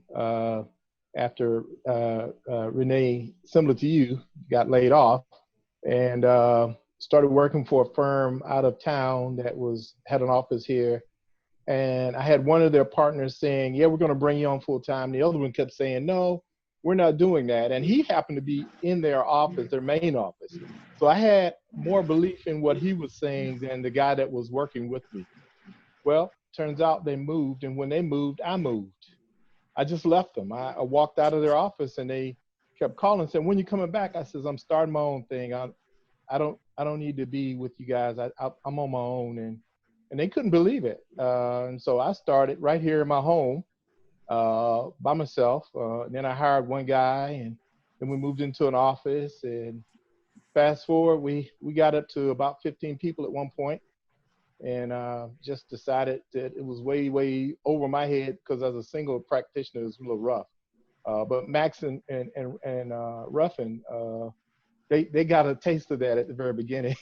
E: after Renee, similar to you, got laid off, and started working for a firm out of town that had an office here. And I had one of their partners saying, yeah, we're going to bring you on full time. The other one kept saying, no, we're not doing that. And he happened to be in their office, their main office. So I had more belief in what he was saying than the guy that was working with me. Well, turns out they moved. And when they moved, I moved. I just left them. I walked out of their office, and they kept calling and saying, when you coming back? I says, I'm starting my own thing. I don't need to be with you guys. I'm on my own. And they couldn't believe it. And so I started right here in my home by myself. And then I hired one guy, and then we moved into an office. And fast forward, we got up to about 15 people at one point, and just decided that it was way, way over my head, because as a single practitioner, it was a little rough. But Max and Ruffin, they got a taste of that at the very beginning.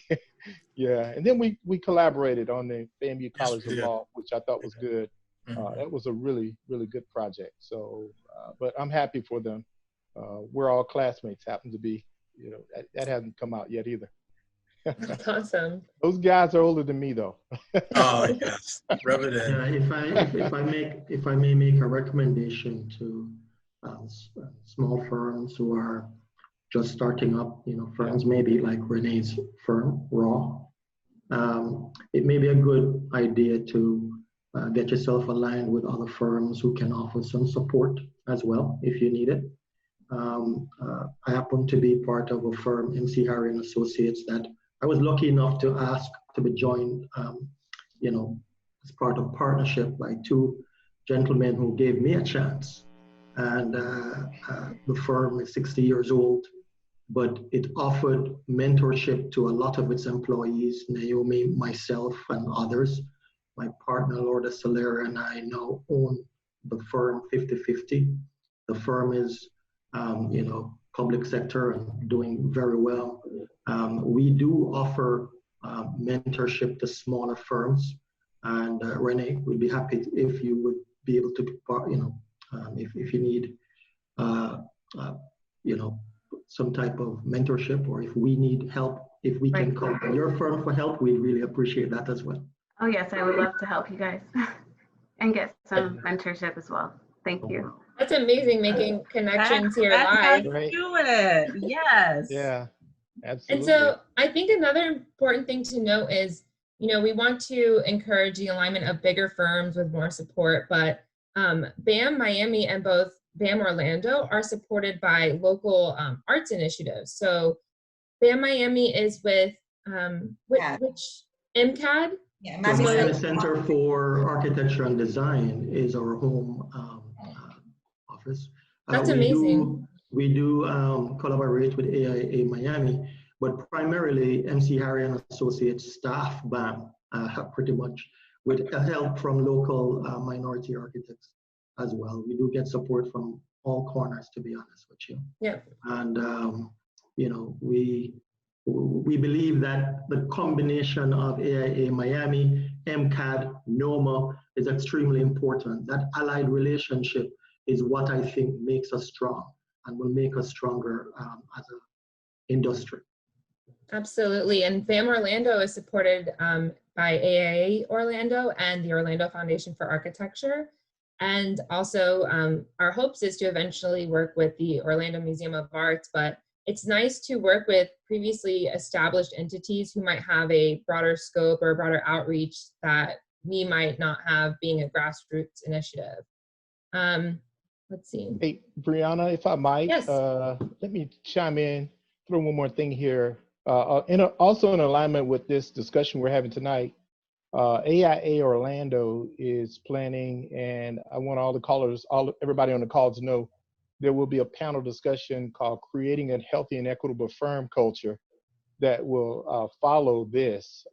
E: Yeah, and then we collaborated on the FAMU College of Law, which I thought was good. That was a really, really good project. So, but I'm happy for them. We're all classmates, happen to be. You know, that hasn't come out yet either.
D: That's awesome.
E: Those guys are older than me, though.
H: Oh yes, rub it in.
F: If I may make a recommendation to small firms who are just starting up, firms maybe like Renee's firm, Raw. It may be a good idea to get yourself aligned with other firms who can offer some support as well if you need it. I happen to be part of a firm, MC Harry and Associates, that I was lucky enough to ask to be joined, as part of partnership by 2 gentlemen who gave me a chance. And the firm is 60 years old, but it offered mentorship to a lot of its employees, Naomi, myself, and others. My partner, Lorda Solera, and I now own the firm 50-50. The firm is, public sector and doing very well. We do offer mentorship to smaller firms. And Renee, we'd be happy if you would be able to, if you need, some type of mentorship, or if we need help, if we can call your firm for help, we'd really appreciate that as well.
B: Oh yes, I would love to help you guys and get some mentorship as well. Thank you.
D: That's amazing, making connections here
I: That's
D: live.
I: how you do it. Yes.
E: Yeah, absolutely.
D: And so I think another important thing to note is, we want to encourage the alignment of bigger firms with more support, but BAM Miami and both BAM Orlando are supported by local arts initiatives. So BAM Miami is with which MCAD?
G: Yeah,
F: the Miami Center for Architecture and Design is our home office.
D: That's amazing.
F: We do collaborate with AIA Miami, but primarily MC Harry and Associates staff BAM pretty much, with help from local minority architects as well. We do get support from all corners, to be honest with you.
D: Yeah.
F: And we believe that the combination of AIA Miami, MCAD, NOMA is extremely important. That allied relationship is what I think makes us strong and will make us stronger as an industry.
D: Absolutely. And FAM Orlando is supported by AIA Orlando and the Orlando Foundation for Architecture. And also our hopes is to eventually work with the Orlando Museum of Arts, but it's nice to work with previously established entities who might have a broader scope or a broader outreach that we might not have being a grassroots initiative. Let's see.
E: Hey, Briana, if I might,
D: Yes.
E: let me chime in, throw one more thing here. Also in alignment with this discussion we're having tonight, AIA Orlando is planning, and I want all the callers, everybody on the call to know, there will be a panel discussion called Creating a Healthy and Equitable Firm Culture that will follow this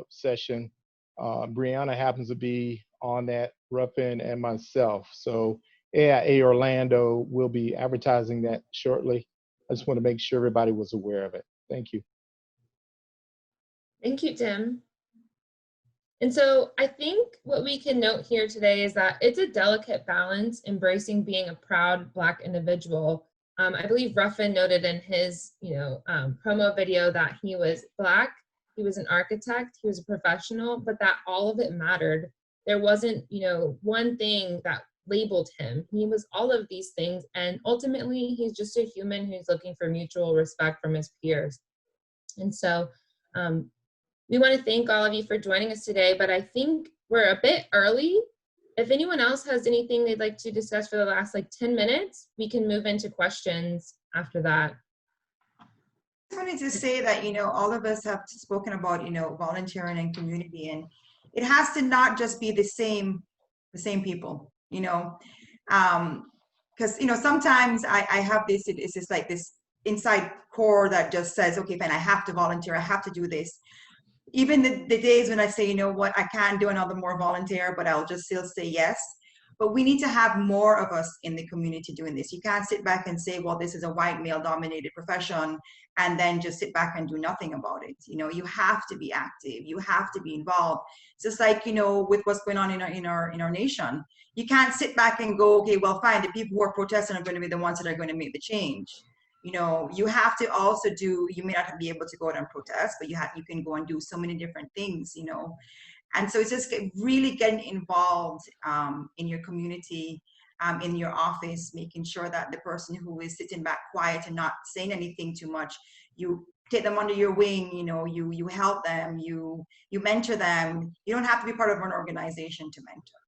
E: session. Briana happens to be on that, Ruffin and myself. So AIA Orlando will be advertising that shortly. I just want to make sure everybody was aware of it. Thank you.
D: Thank you, Tim. And so I think what we can note here today is that it's a delicate balance embracing being a proud Black individual. I believe Ruffin noted in his promo video that he was Black, he was an architect, he was a professional, but that all of it mattered. There wasn't one thing that labeled him. He was all of these things, and ultimately he's just a human who's looking for mutual respect from his peers. And so we want to thank all of you for joining us today, but I think we're a bit early. If anyone else has anything they'd like to discuss for the last 10 minutes, we can move into questions after that.
G: I wanted to say that, all of us have spoken about, volunteering and community, and it has to not just be the same people, because, sometimes I have this, it's just like this inside core that just says, okay, fine, I have to volunteer, I have to do this. Even the days when I say, you know what, I can't do another more volunteer, but I'll just still say yes. But we need to have more of us in the community doing this. You can't sit back and say, well, this is a white male dominated profession, and then just sit back and do nothing about it. You have to be active. You have to be involved. It's just like, with what's going on in our nation. You can't sit back and go, okay, well, fine, the people who are protesting are going to be the ones that are going to make the change. You have to also do, you may not be able to go out and protest, but you can go and do so many different things, And so it's just really getting involved in your community, in your office, making sure that the person who is sitting back quiet and not saying anything too much, you take them under your wing, you help them, you mentor them. You don't have to be part of an organization to mentor.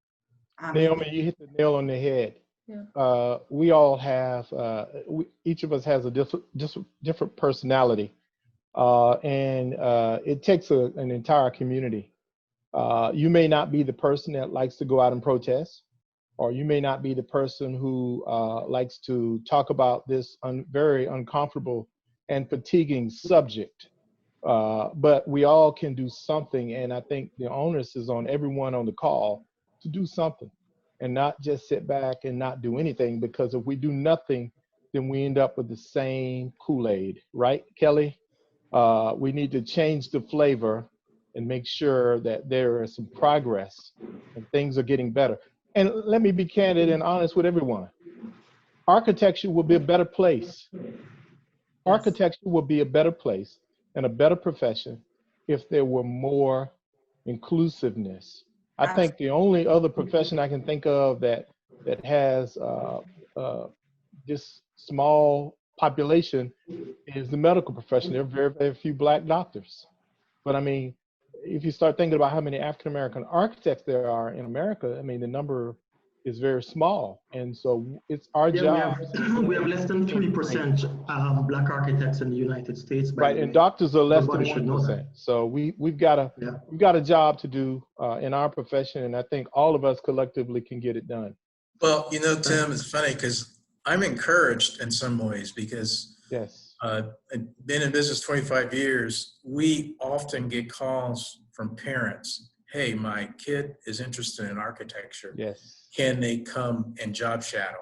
E: Naomi, you hit the nail on the head.
D: Yeah.
E: We all have, each of us has a different personality, and it takes an entire community. You may not be the person that likes to go out and protest, or you may not be the person who likes to talk about this very uncomfortable and fatiguing subject. But we all can do something, and I think the onus is on everyone on the call to do something and not just sit back and not do anything, because if we do nothing, then we end up with the same Kool-Aid, right, Kelli? We need to change the flavor and make sure that there is some progress and things are getting better. And let me be candid and honest with everyone. Architecture will be a better place. Architecture will be a better place and a better profession if there were more inclusiveness. I think the only other profession I can think of that has this small population is the medical profession. There are very, very few Black doctors. But I mean, if you start thinking about how many African-American architects there are in America, I mean, the number is very small. And so it's our job.
F: We have less than 3% Black architects in the United States.
E: Right, and doctors are less than 1%. So we've got a job to do in our profession, and I think all of us collectively can get it done.
H: Well, Tim, it's funny because I'm encouraged in some ways because been in business 25 years, we often get calls from parents. Hey, my kid is interested in architecture.
E: Yes.
H: Can they come and job shadow?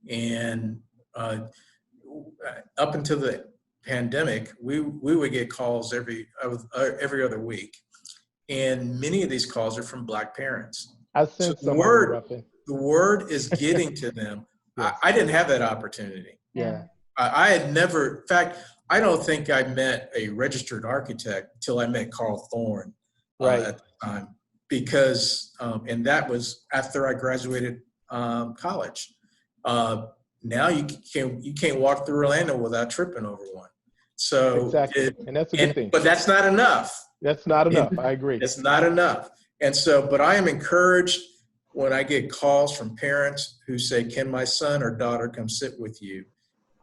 H: And up until the pandemic, we would get calls every other week. And many of these calls are from Black parents.
E: I sense
H: the word is getting to them. Yes. I didn't have that opportunity.
E: Yeah.
H: I had never, in fact, I don't think I met a registered architect until I met Carl Thorne at the time, because, and that was after I graduated college. Now you can't walk through Orlando without tripping over one. So
E: and that's a good thing.
H: But that's not enough.
E: That's not enough. I agree.
H: It's not enough. And so, but I am encouraged when I get calls from parents who say, "Can my son or daughter come sit with you?"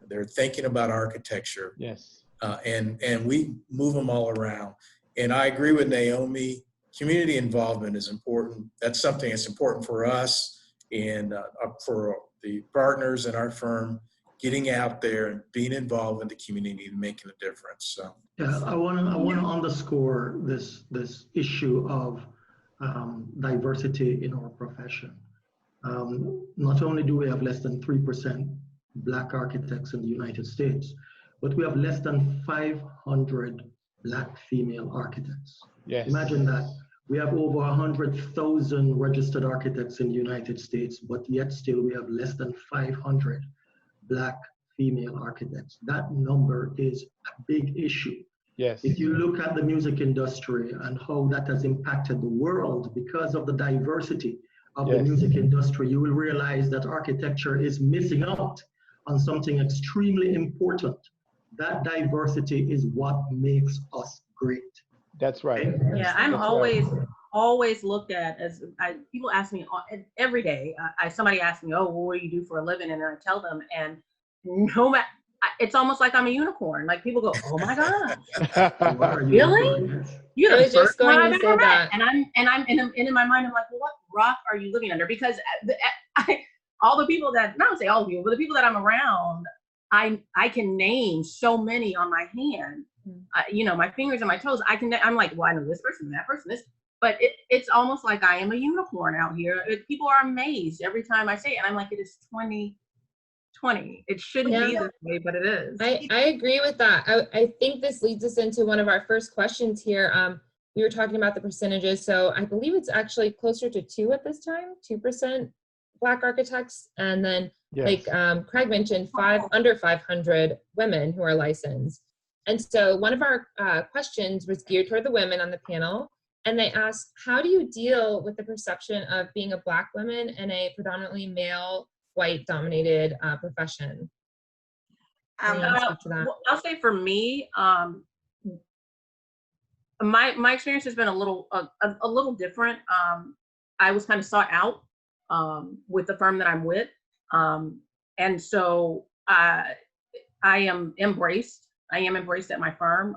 H: They're thinking about architecture.
E: Yes.
H: And we move them all around. And I agree with Naomi. Community involvement is important. That's something that's important for us and for the partners in our firm, getting out there and being involved in the community and making a difference. So
F: yeah, I want to underscore this issue of diversity in our profession. Not only do we have less than 3% Black architects in the United States, but we have less than 500 Black female architects.
E: Yes.
F: Imagine that. We have over 100,000 registered architects in the United States, but yet still we have less than 500 Black female architects. That number is a big issue.
E: Yes.
F: If you look at the music industry and how that has impacted the world because of the diversity of the music industry, you will realize that architecture is missing out on something extremely important. That diversity is what makes us great.
E: That's right.
I: Yeah, I'm always looked at as, people ask me every day, somebody asks me, "Oh, well, what do you do for a living?" And I tell them, and no matter, it's almost like I'm a unicorn. Like people go, "Oh my God, really? You're the first one I've ever met." And I'm in my mind, I'm like, "Well, what rock are you living under?" Because all the people that, not to say all the people, but the people that I'm around, I can name so many on my hand. My fingers and my toes. I'm like, well, I know this person, that person, this. But it's almost like I am a unicorn out here. People are amazed every time I say it, and I'm like, it is 2020. It shouldn't be this way, but it is.
D: I agree with that. I think this leads us into one of our first questions here. We were talking about the percentages, so I believe it's actually closer to 2 at this time, 2% Black architects, and then like Craig mentioned, under 500 women who are licensed. And so one of our questions was geared toward the women on the panel, and they asked, how do you deal with the perception of being a Black woman in a predominantly male, white-dominated profession?
I: I'll say for me, my experience has been a little different. I was kind of sought out with the firm that I'm with, and so I am embraced. I am embraced at my firm.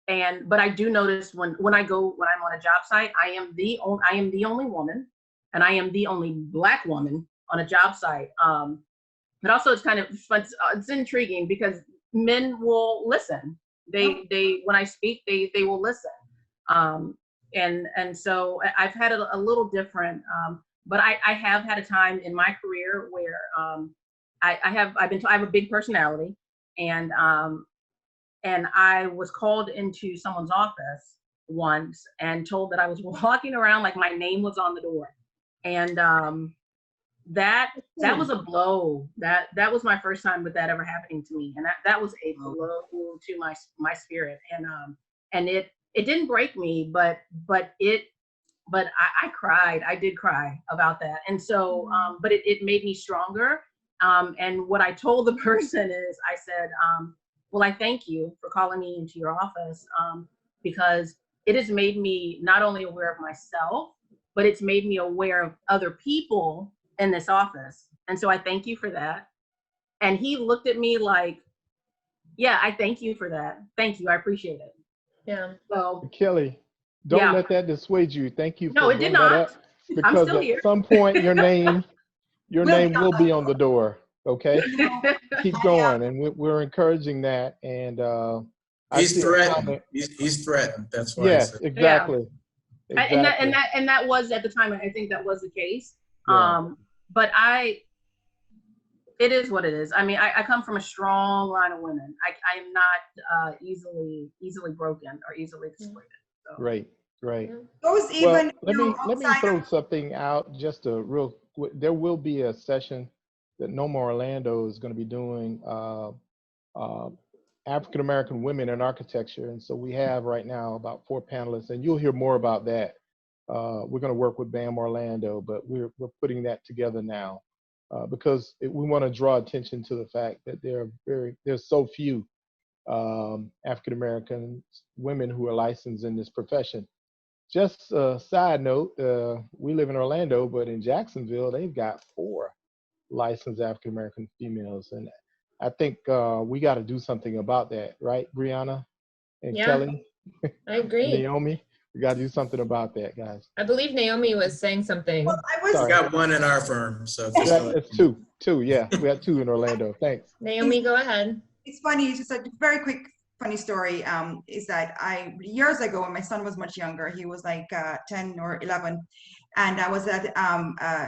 I: But I do notice when I'm on a job site, I am the only woman, and I am the only Black woman on a job site. But also it's kind of fun, it's intriguing because men will listen. They when I speak, they will listen. And so I've had a little different, but I have had a time in my career where I have a big personality. And I was called into someone's office once and told that I was walking around like my name was on the door. And that was a blow. That was my first time with that ever happening to me. And that was a blow to my spirit. And it didn't break me, but I cried. I did cry about that. And so, but it made me stronger. And what I told the person is, I said, well, I thank you for calling me into your office because it has made me not only aware of myself, but it's made me aware of other people in this office. And so I thank you for that. And he looked at me like, yeah, I thank you for that. Thank you. I appreciate it.
D: Yeah.
I: So
E: Kelly, don't let that dissuade you. Thank you for
I: no, it did not.
E: Because
I: I'm still here.
E: At some point your name will be on the door. Okay, keep going, and we're encouraging that. And
H: he's threatened. He's threatened. That's why.
E: Yes, exactly.
I: Yeah. Exactly. And that was at the time. I think that was the case.
E: Yeah.
I: But it is what it is. I mean, I come from a strong line of women. I am not easily broken or easily dissuaded. So.
E: Right.
G: Those even.
E: Well, let me throw something out. Just a real quick. There will be a session that NOMA Orlando is going to be doing African American women in architecture. And so we have right now about 4 panelists, and you'll hear more about that. We're going to work with BAM Orlando, but we're putting that together now because we want to draw attention to the fact that there's so few African American women who are licensed in this profession. Just a side note, we live in Orlando, but in Jacksonville, they've got 4 licensed African American females. And I think we got to do something about that, right, Briana and Kelli?
D: I agree.
E: Naomi, we got to do something about that, guys.
D: I believe Naomi was saying something.
G: Well,
H: We got 1 in our firm, so
E: It's 2, yeah. We got 2 in Orlando. Thanks.
D: Naomi, go ahead.
G: It's funny, it's just a very quick funny story is that years ago when my son was much younger, he was like 10 or 11, and I was at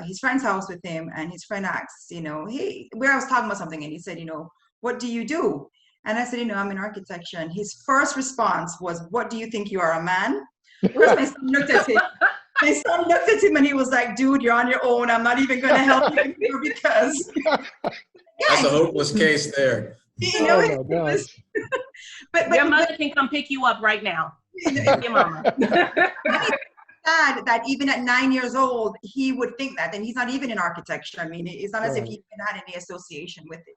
G: his friend's house with him, and his friend asked, where I was talking about something, and he said, what do you do? And I said, I'm in architecture. And his first response was, what do you think you are, a man? Whereas my son looked at him. My son looked at him and he was like, dude, you're on your own. I'm not even going to help you here because.
H: That's a hopeless case there.
E: Oh my gosh.
I: But your mother can come pick you up right now. Your mama.
G: Sad that even at 9 years old, he would think that, and he's not even in architecture. I mean, it's not as if he even had any association with it.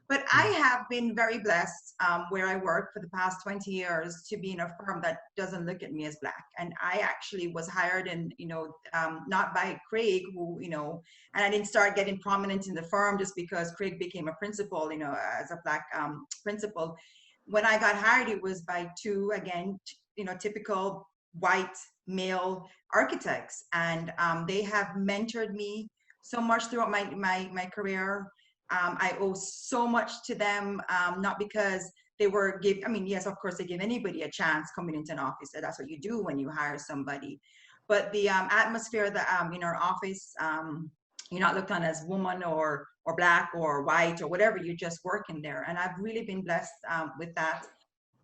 G: But I have been very blessed where I work for the past 20 years to be in a firm that doesn't look at me as Black. And I actually was hired in, not by Craig, who, and I didn't start getting prominent in the firm just because Craig became a principal, as a Black principal. When I got hired, it was by 2, again, typical white male architects. And they have mentored me so much throughout my career. I owe so much to them, not because they were yes, of course, they give anybody a chance coming into an office. That's what you do when you hire somebody. But the atmosphere that in our office, you're not looked on as woman or Black or white or whatever. You're just working there, and I've really been blessed with that.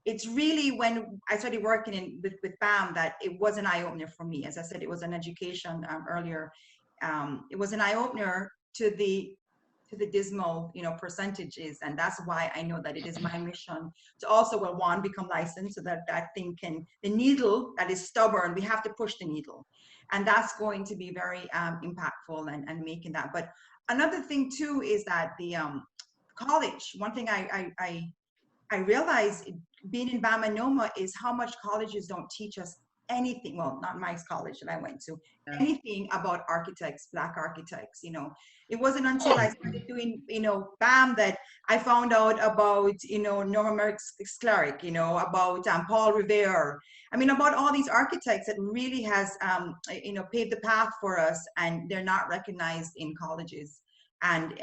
G: It's really when I started working with BAM that it was an eye opener for me. As I said, it was an education earlier. It was an eye opener to the dismal, percentages. And that's why I know that it is my mission to also, become licensed so that thing the needle that is stubborn, we have to push the needle. And that's going to be very impactful and making that. But another thing too is that the college, one thing I realized being in BAM and NOMA is how much colleges don't teach us anything, well, not my college that I went to, anything about architects, Black architects. It wasn't until I started doing, BAM that I found out about, Norma Merrick-Sklarek, about Paul Revere. About all these architects that really has, paved the path for us, and they're not recognized in colleges. And,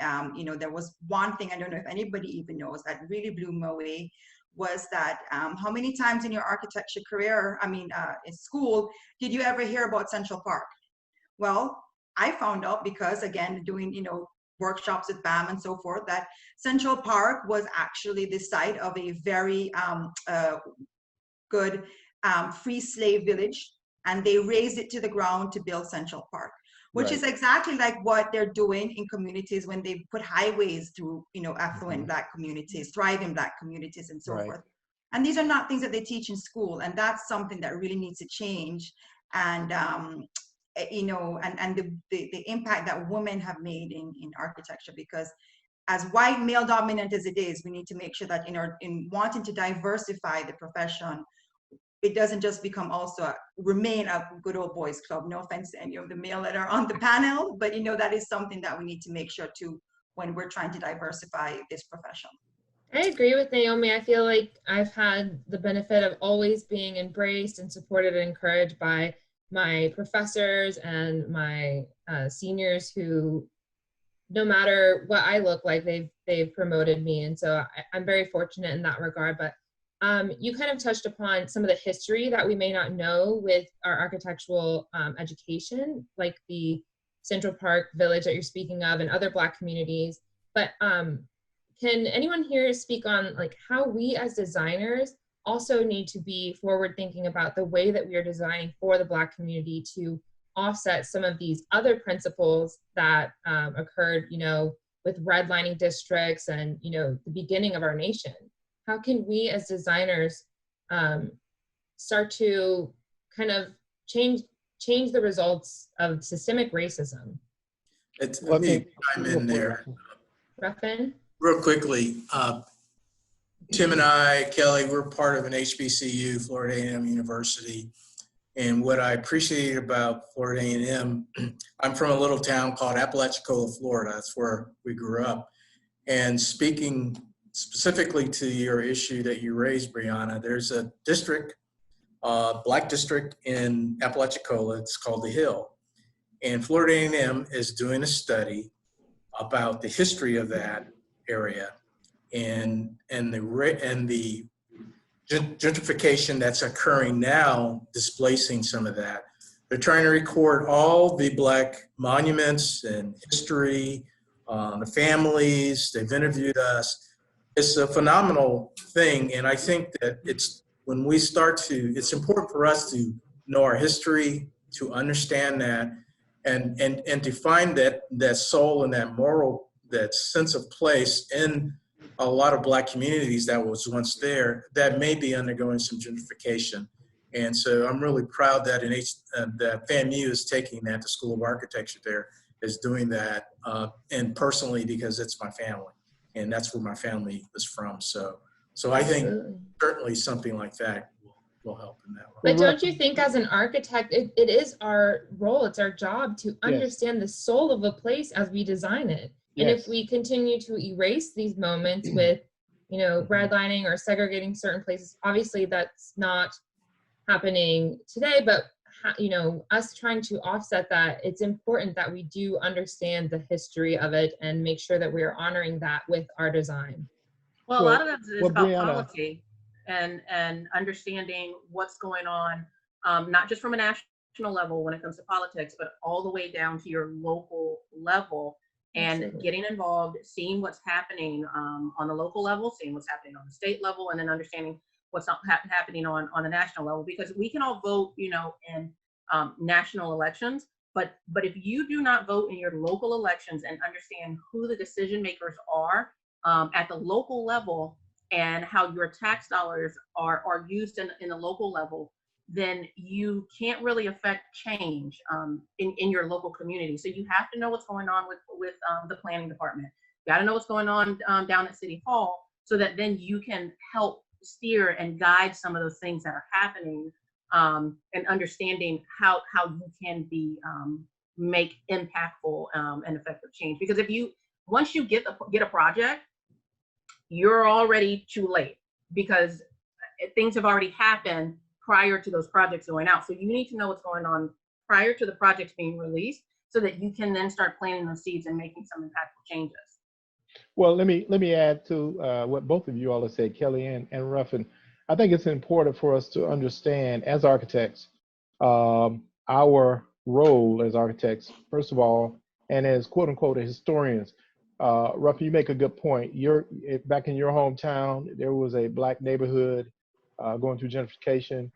G: there was one thing, I don't know if anybody even knows, that really blew me away, was that how many times in your architecture career, in school, did you ever hear about Central Park? Well, I found out because, again, doing, workshops with BAM and so forth, that Central Park was actually the site of a very good free slave village, and they raised it to the ground to build Central Park, which is exactly like what they're doing in communities when they put highways through, affluent Black communities, thriving Black communities, and so forth. And these are not things that they teach in school, and that's something that really needs to change. And and the impact that women have made in architecture, because as white male dominant as it is, we need to make sure that in wanting to diversify the profession, it doesn't just remain a good old boys club. No offense to any of the male that are on the panel, but that is something that we need to make sure too when we're trying to diversify this profession.
D: I agree with Naomi. I feel like I've had the benefit of always being embraced and supported and encouraged by my professors and my seniors who, no matter what I look like, they've promoted me. And so I'm very fortunate in that regard. But you kind of touched upon some of the history that we may not know with our architectural education, like the Central Park Village that you're speaking of and other Black communities. But can anyone here speak on how we as designers also need to be forward thinking about the way that we are designing for the Black community to offset some of these other principles that occurred, with redlining districts and, the beginning of our nation? how can we as designers start to kind of change the results of systemic racism?
H: It's
E: Let me
H: chime in there
D: Ruffin?
H: real quickly. Tim and I, Kelli, we're part of an HBCU, Florida A&M University. And what I appreciate about Florida A&M, I'm from a little town called Apalachicola, Florida. That's where we grew up. And speaking specifically to your issue that you raised, Briana, there's a district, black district in Apalachicola. It's called The Hill. And Florida A&M is doing a study about the history of that area and the gentrification that's occurring now, displacing some of that. They're trying to record all the Black monuments and history, the families. They've interviewed us. It's a phenomenal thing, and I think that it's when we start to, it's important for us to know our history, to understand that, and to find that soul and that moral, that sense of place in a lot of Black communities that was once there that may be undergoing some gentrification. And so I'm really proud that that FAMU is taking that, the School of Architecture there is doing that, and personally because it's my family, and that's where my family is from. So I think certainly something like that will help in that way.
D: But don't you think as an architect, it is our role, it's our job to understand the soul of a place as we design it. And if we continue to erase these moments with, redlining or segregating certain places, obviously that's not happening today, but us trying to offset that, it's important that we do understand the history of it and make sure that we're honoring that with our design.
I: Well, a lot of that is about
E: Briana,
I: policy and understanding what's going on, not just from a national level when it comes to politics, but all the way down to your local level. And
D: Absolutely.
I: Getting involved, seeing what's happening on the local level, seeing what's happening on the state level, and then understanding what's not happening on the national level. Because we can all vote, in national elections, but if you do not vote in your local elections and understand who the decision makers are at the local level and how your tax dollars are used in the local level, then you can't really affect change in your local community. So you have to know what's going on with the planning department. You got to know what's going on down at City Hall, so that then you can help steer and guide some of those things that are happening, and understanding how you can be make impactful and effective change. Because once you get a project, you're already too late, because things have already happened prior to those projects going out. So you need to know what's going on prior to the projects being released, so that you can then start planting those seeds and making some impactful changes.
E: Well, let me add to what both of you all have said, Kelli and Ruffin. I think it's important for us to understand as architects, our role as architects, first of all, and as quote unquote historians. Ruffin, you make a good point. Back in your hometown, there was a Black neighborhood going through gentrification,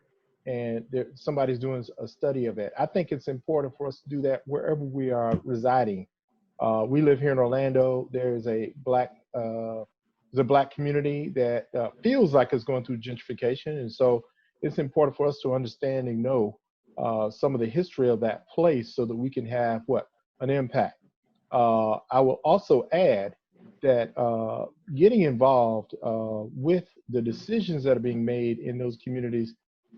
E: and somebody's doing a study of it. I think it's important for us to do that wherever we are residing. We live here in Orlando. There's a Black community that feels like it's going through gentrification, and so it's important for us to understand and know some of the history of that place, so that we can have an impact. I will also add that getting involved with the decisions that are being made in those communities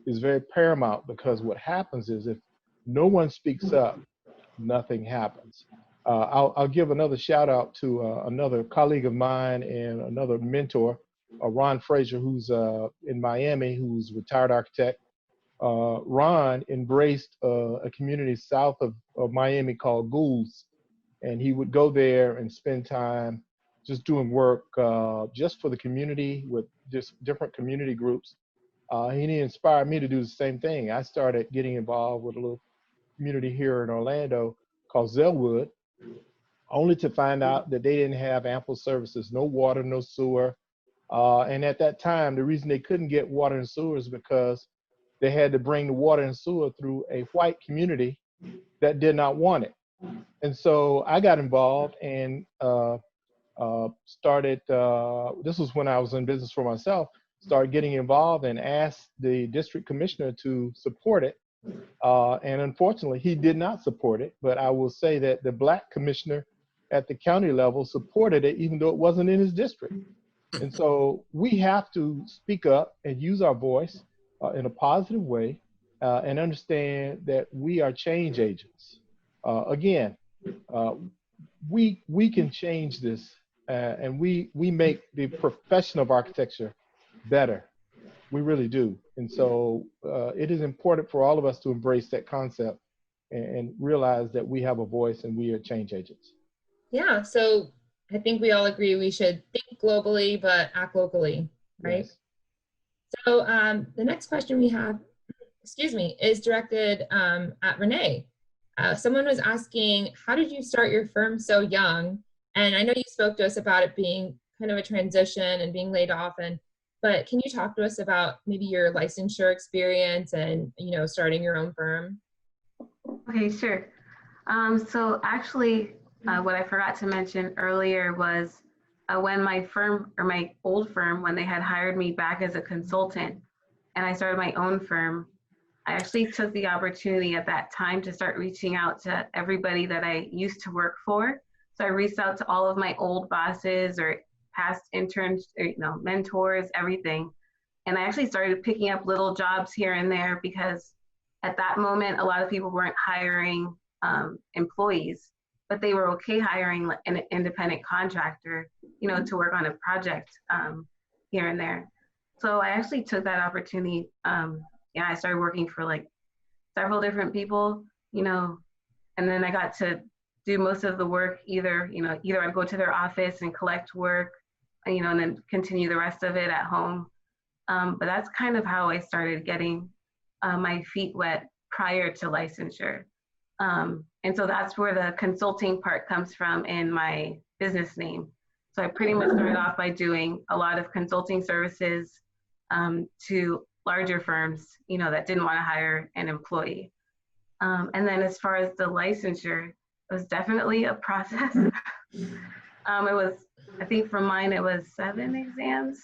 E: is very paramount, because what happens is if no one speaks up, nothing happens. I'll give another shout out to another colleague of mine and another mentor, Ron Frazier, who's in Miami, who's a retired architect. Ron embraced a community south of Miami called Goulds, and he would go there and spend time just doing work just for the community with just different community groups. He inspired me to do the same thing. I started getting involved with a little community here in Orlando called Zellwood, only to find out that they didn't have ample services, no water, no sewer. And at that time, the reason they couldn't get water and sewer is because they had to bring the water and sewer through a white community that did not want it. And so I got involved, and started, this was when I was in business for myself, started getting involved and asked the district commissioner to support it. And unfortunately, he did not support it, but I will say that the Black commissioner at the county level supported it, even though it wasn't in his district. And so we have to speak up and use our voice in a positive way and understand that we are change agents. Again, we can change this and we make the profession of architecture better. We really do. And so it is important for all of us to embrace that concept and realize that we have a voice and we are change agents.
D: Yeah, so I think we all agree we should think globally, but act locally, right?
E: Yes.
D: So the next question we have, is directed at Renee. Someone was asking, how did you start your firm so young? And I know you spoke to us about it being kind of a transition and being laid off, but can you talk to us about maybe your licensure experience and, starting your own firm?
B: Okay, sure. So actually, what I forgot to mention earlier was when my firm, or my old firm, when they had hired me back as a consultant and I started my own firm, I actually took the opportunity at that time to start reaching out to everybody that I used to work for. So I reached out to all of my old bosses or past interns, or, mentors, everything. And I actually started picking up little jobs here and there because at that moment, a lot of people weren't hiring employees, but they were okay hiring an independent contractor, to work on a project here and there. So I actually took that opportunity. I started working for like several different people, and then I got to do most of the work. Either I'd go to their office and collect work, and then continue the rest of it at home. But that's kind of how I started getting my feet wet prior to licensure. And so that's where the consulting part comes from in my business name. So I pretty much started off by doing a lot of consulting services to larger firms, that didn't want to hire an employee. And then as far as the licensure, it was definitely a process. I think for mine, it was 7 exams.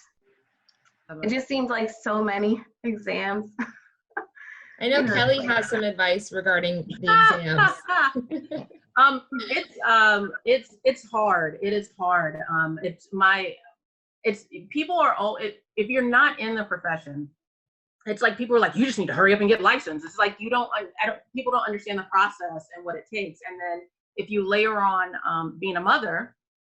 B: It just seemed like so many exams.
D: I know Kelli has some advice regarding the exams.
I: It's hard. It is hard. People are all, if you're not in the profession, it's like people are like, you just need to hurry up and get licensed. It's like people don't understand the process and what it takes. And then if you layer on being a mother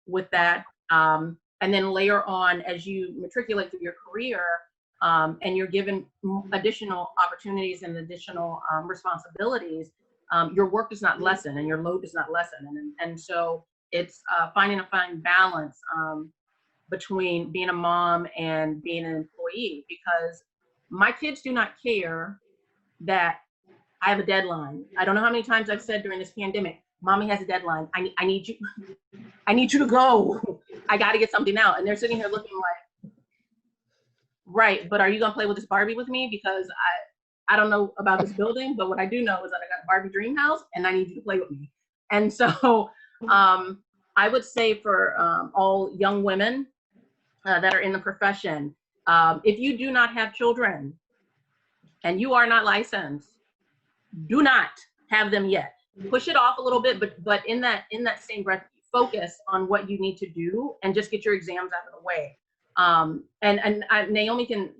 I: with that, and then layer on as you matriculate through your career, and you're given additional opportunities and additional responsibilities, your work does not lessen and your load does not lessen. And so it's finding a fine balance between being a mom and being an employee, because my kids do not care that I have a deadline. I don't know how many times I've said during this pandemic, Mommy has a deadline. I need you to go. I got to get something out. And they're sitting here looking like, right, but are you going to play with this Barbie with me? Because I don't know about this building, but what I do know is that I got a Barbie dream house and I need you to play with me. And so I would say for all young women that are in the profession, if you do not have children and you are not licensed, do not have them yet. Push it off a little bit, but in that same breath, focus on what you need to do and just get your exams out of the way. And Naomi can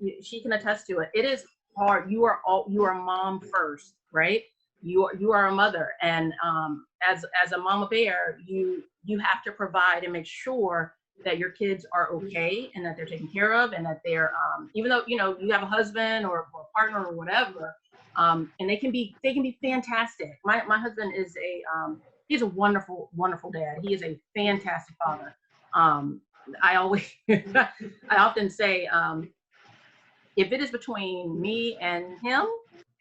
I: attest to it. It is hard. You are mom first, right? You are a mother, and as a mama bear, you have to provide and make sure that your kids are okay and that they're taken care of, and that they're even though you have a husband or a partner or whatever, and they can be fantastic. My husband is he's a wonderful dad. He is a fantastic father. I often say, if it is between me and him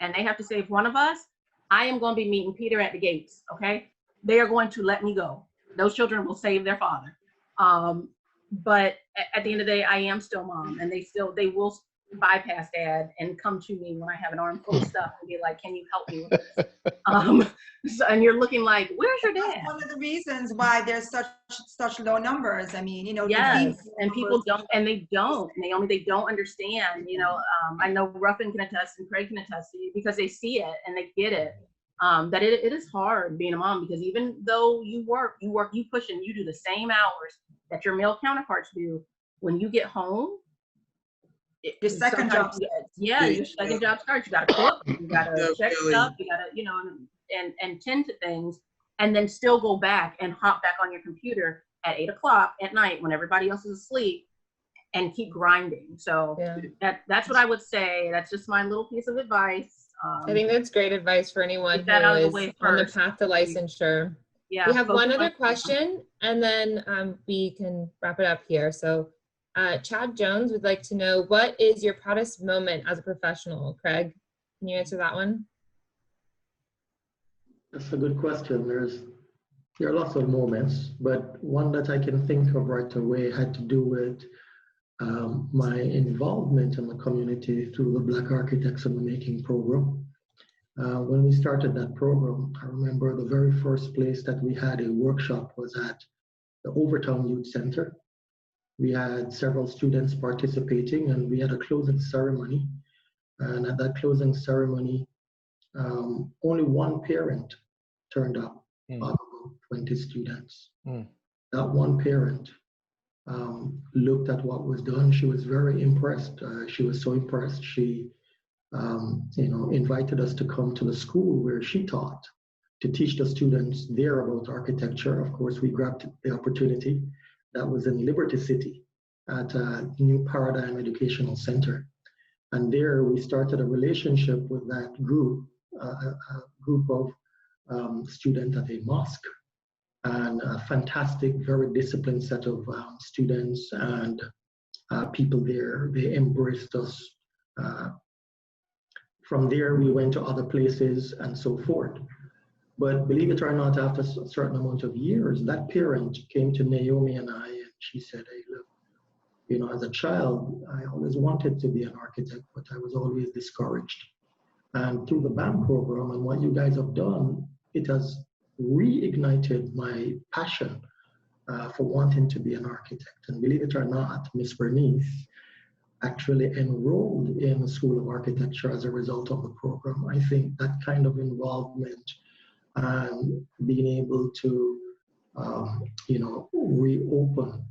I: and they have to save one of us, I am going to be meeting Peter at the gates. Okay, they are going to let me go. Those children will save their father. But at the end of the day, I am still mom, and they will bypass dad and come to me when I have an armful of stuff and be like, can you help me with this? And you're looking like, where's your dad?
G: That's one of the reasons why there's such low numbers. I mean, you know,
I: yes, and people don't, and they don't, Naomi, they don't understand, you know, I know Ruffin can attest and Craig can attest to you because they see it and they get it, that it is hard being a mom, because even though you push and you do the same hours that your male counterparts do, when you get home,
G: your second job starts.
I: Yeah, your second job starts. You gotta cook, you gotta check stuff, you gotta, you know, and tend to things, and then still go back and hop back on your computer at 8 o'clock at night when everybody else is asleep and keep grinding. So that's what I would say. That's just my little piece of advice.
D: I think that's great advice for anyone who is on the path to licensure.
I: Yeah.
D: We have one other question, and then we can wrap it up here. So Chad Jones would like to know, what is your proudest moment as a professional? Craig, can you answer that one?
F: That's a good question. There are lots of moments, but one that I can think of right away had to do with my involvement in the community through the Black Architects in the Making program. When we started that program, I remember the very first place that we had a workshop was at the Overtown Youth Center. We had several students participating, and we had a closing ceremony. And at that closing ceremony, only one parent turned up out of 20 students. That one parent looked at what was done. She was very impressed. She was so impressed. She, invited us to come to the school where she taught, to teach the students there about architecture. Of course, we grabbed the opportunity. That was in Liberty City at New Paradigm Educational Center. And there we started a relationship with that group, a group of students at a mosque, and a fantastic, very disciplined set of students and people there. They embraced us. From there, we went to other places and so forth. But believe it or not, after a certain amount of years, that parent came to Naomi and I, and she said, hey, look, as a child, I always wanted to be an architect, but I was always discouraged. And through the BAM program and what you guys have done, it has reignited my passion for wanting to be an architect. And believe it or not, Miss Bernice actually enrolled in the School of Architecture as a result of the program. I think that kind of involvement and being able to, reopen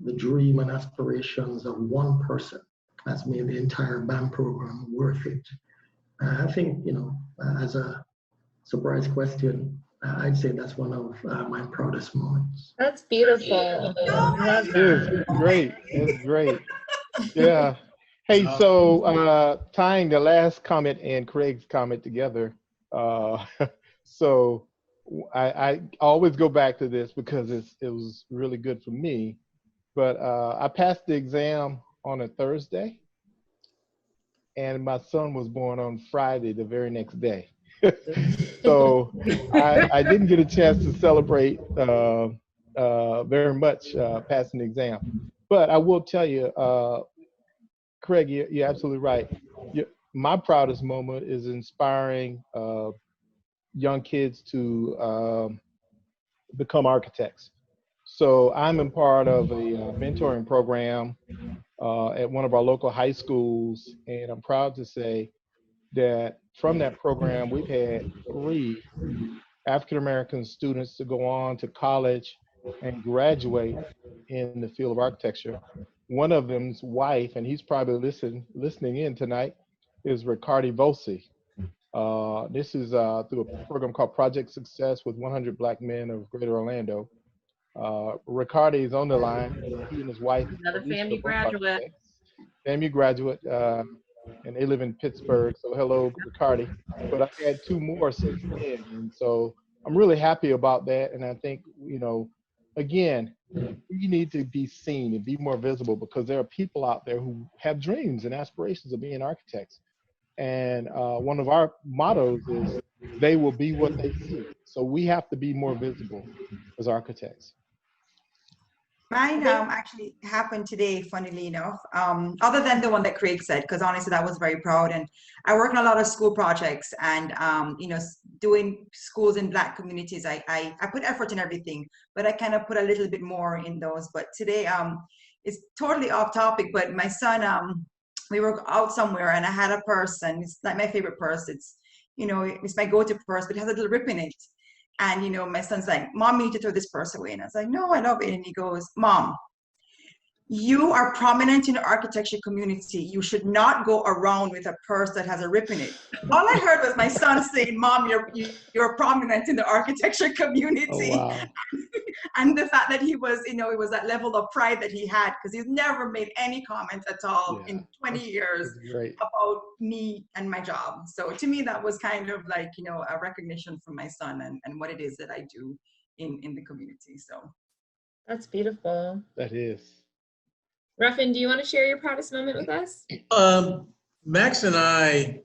F: the dream and aspirations of one person has made the entire BAM program worth it. I think, as a surprise question, I'd say that's one of my proudest moments.
D: That's beautiful.
E: It's great. It's great. Yeah. Hey, so tying the last comment and Craig's comment together, so I always go back to this because it was really good for me. But I passed the exam on a Thursday, and my son was born on Friday, the very next day. So I didn't get a chance to celebrate very much passing the exam. But I will tell you, Craig, you're absolutely right. My proudest moment is inspiring young kids to become architects. So I'm a part of a mentoring program at one of our local high schools, and I'm proud to say that from that program, we've had 3 African-American students to go on to college and graduate in the field of architecture. One of them's wife, and he's probably listening in tonight, is Ricardi Volsi. This is through a program called Project Success with 100 Black Men of Greater Orlando. Ricardi is on the line. He and his wife.
I: Another FAMU graduate.
E: FAMU graduate, and they live in Pittsburgh. So hello, Ricardi. But I've had 2 more since then, and so I'm really happy about that. And I think, again, we need to be seen and be more visible because there are people out there who have dreams and aspirations of being architects. And one of our mottos is, they will be what they see. So we have to be more visible as architects.
G: Mine actually happened today, funnily enough, other than the one that Craig said, because honestly, that was very proud. And I work on a lot of school projects and, doing schools in Black communities. I put effort in everything, but I kind of put a little bit more in those. But today, it's totally off topic, but my son, we were out somewhere and I had a purse, and it's like my favorite purse. It's, it's my go-to purse, but it has a little rip in it. And, my son's like, Mom, you need to throw this purse away. And I was like, no, I love it. And he goes, Mom, you are prominent in the architecture community. You should not go around with a purse that has a rip in it. All I heard was my son saying, Mom, you're prominent in the architecture community.
E: Oh, wow.
G: And the fact that he was, it was that level of pride that he had, because he's never made any comments at all in 20 years about me and my job. So to me, that was kind of like, a recognition from my son and what it is that I do in the community. So
D: that's beautiful.
E: That is.
D: Ruffin, do you want to share your proudest moment with us?
H: Max and I,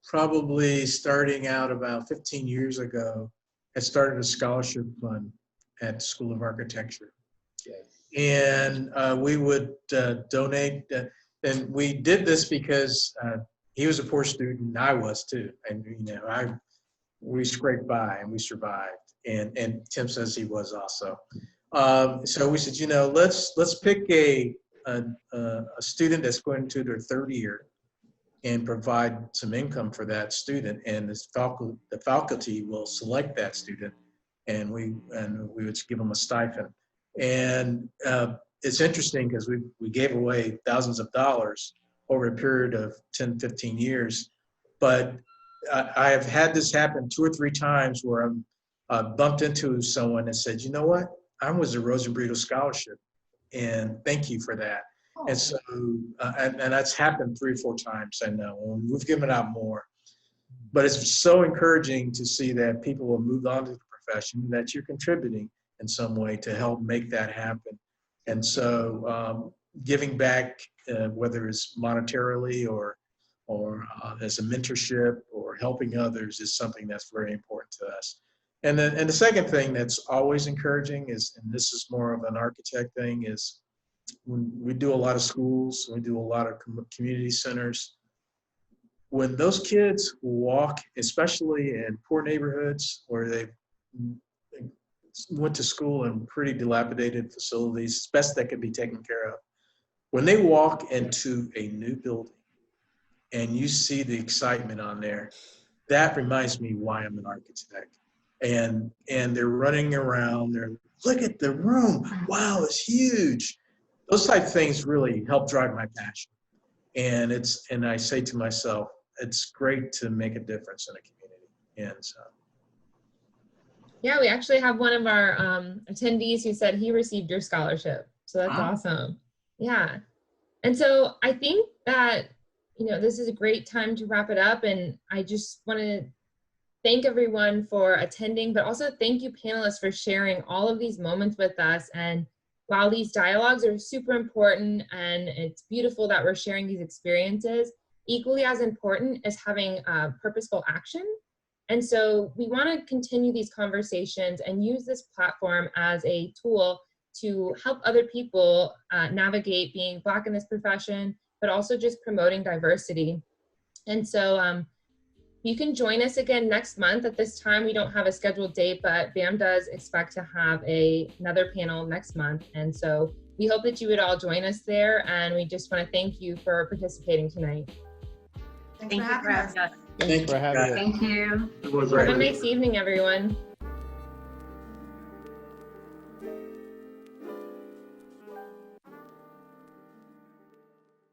H: probably starting out about 15 years ago, had started a scholarship fund at School of Architecture.
E: Yes.
H: And we would donate, and we did this because he was a poor student, and I was too. And we scraped by and we survived. And Tim says he was also. So we said, let's pick a student that's going to their third year and provide some income for that student, and the faculty will select that student, and we would give them a stipend. And it's interesting because we gave away thousands of dollars over a period of 10, 15 years, but I have had this happen 2 or 3 times where I bumped into someone and said, you know what? I was a Rosenbreedel Scholarship, and thank you for that. Oh. And so, and that's happened 3 or 4 times, I know, and we've given out more. But it's so encouraging to see that people will move on to the profession, that you're contributing in some way to help make that happen. And so giving back, whether it's monetarily or as a mentorship or helping others, is something that's very important to us. And the second thing that's always encouraging is, and this is more of an architect thing, is when we do a lot of schools, we do a lot of community centers. When those kids walk, especially in poor neighborhoods where they went to school in pretty dilapidated facilities, as best that could be taken care of, when they walk into a new building and you see the excitement on there, that reminds me why I'm an architect. And they're running around, look at the room, wow, it's huge. Those type of things really help drive my passion. And I say to myself, it's great to make a difference in a community. And so.
D: Yeah, we actually have one of our attendees who said he received your scholarship. So that's awesome. Yeah. And so I think that, this is a great time to wrap it up. And I just want to thank everyone for attending, but also thank you panelists for sharing all of these moments with us. And while these dialogues are super important and it's beautiful that we're sharing these experiences, equally as important is having purposeful action. And so we want to continue these conversations and use this platform as a tool to help other people navigate being Black in this profession, but also just promoting diversity. And so you can join us again next month. At this time, we don't have a scheduled date, but BAM does expect to have another panel next month. And so we hope that you would all join us there. And we just want to thank you for participating tonight.
G: Thanks for having us.
E: Thanks for having us.
B: Thank you.
F: It was
D: Have a nice evening, everyone.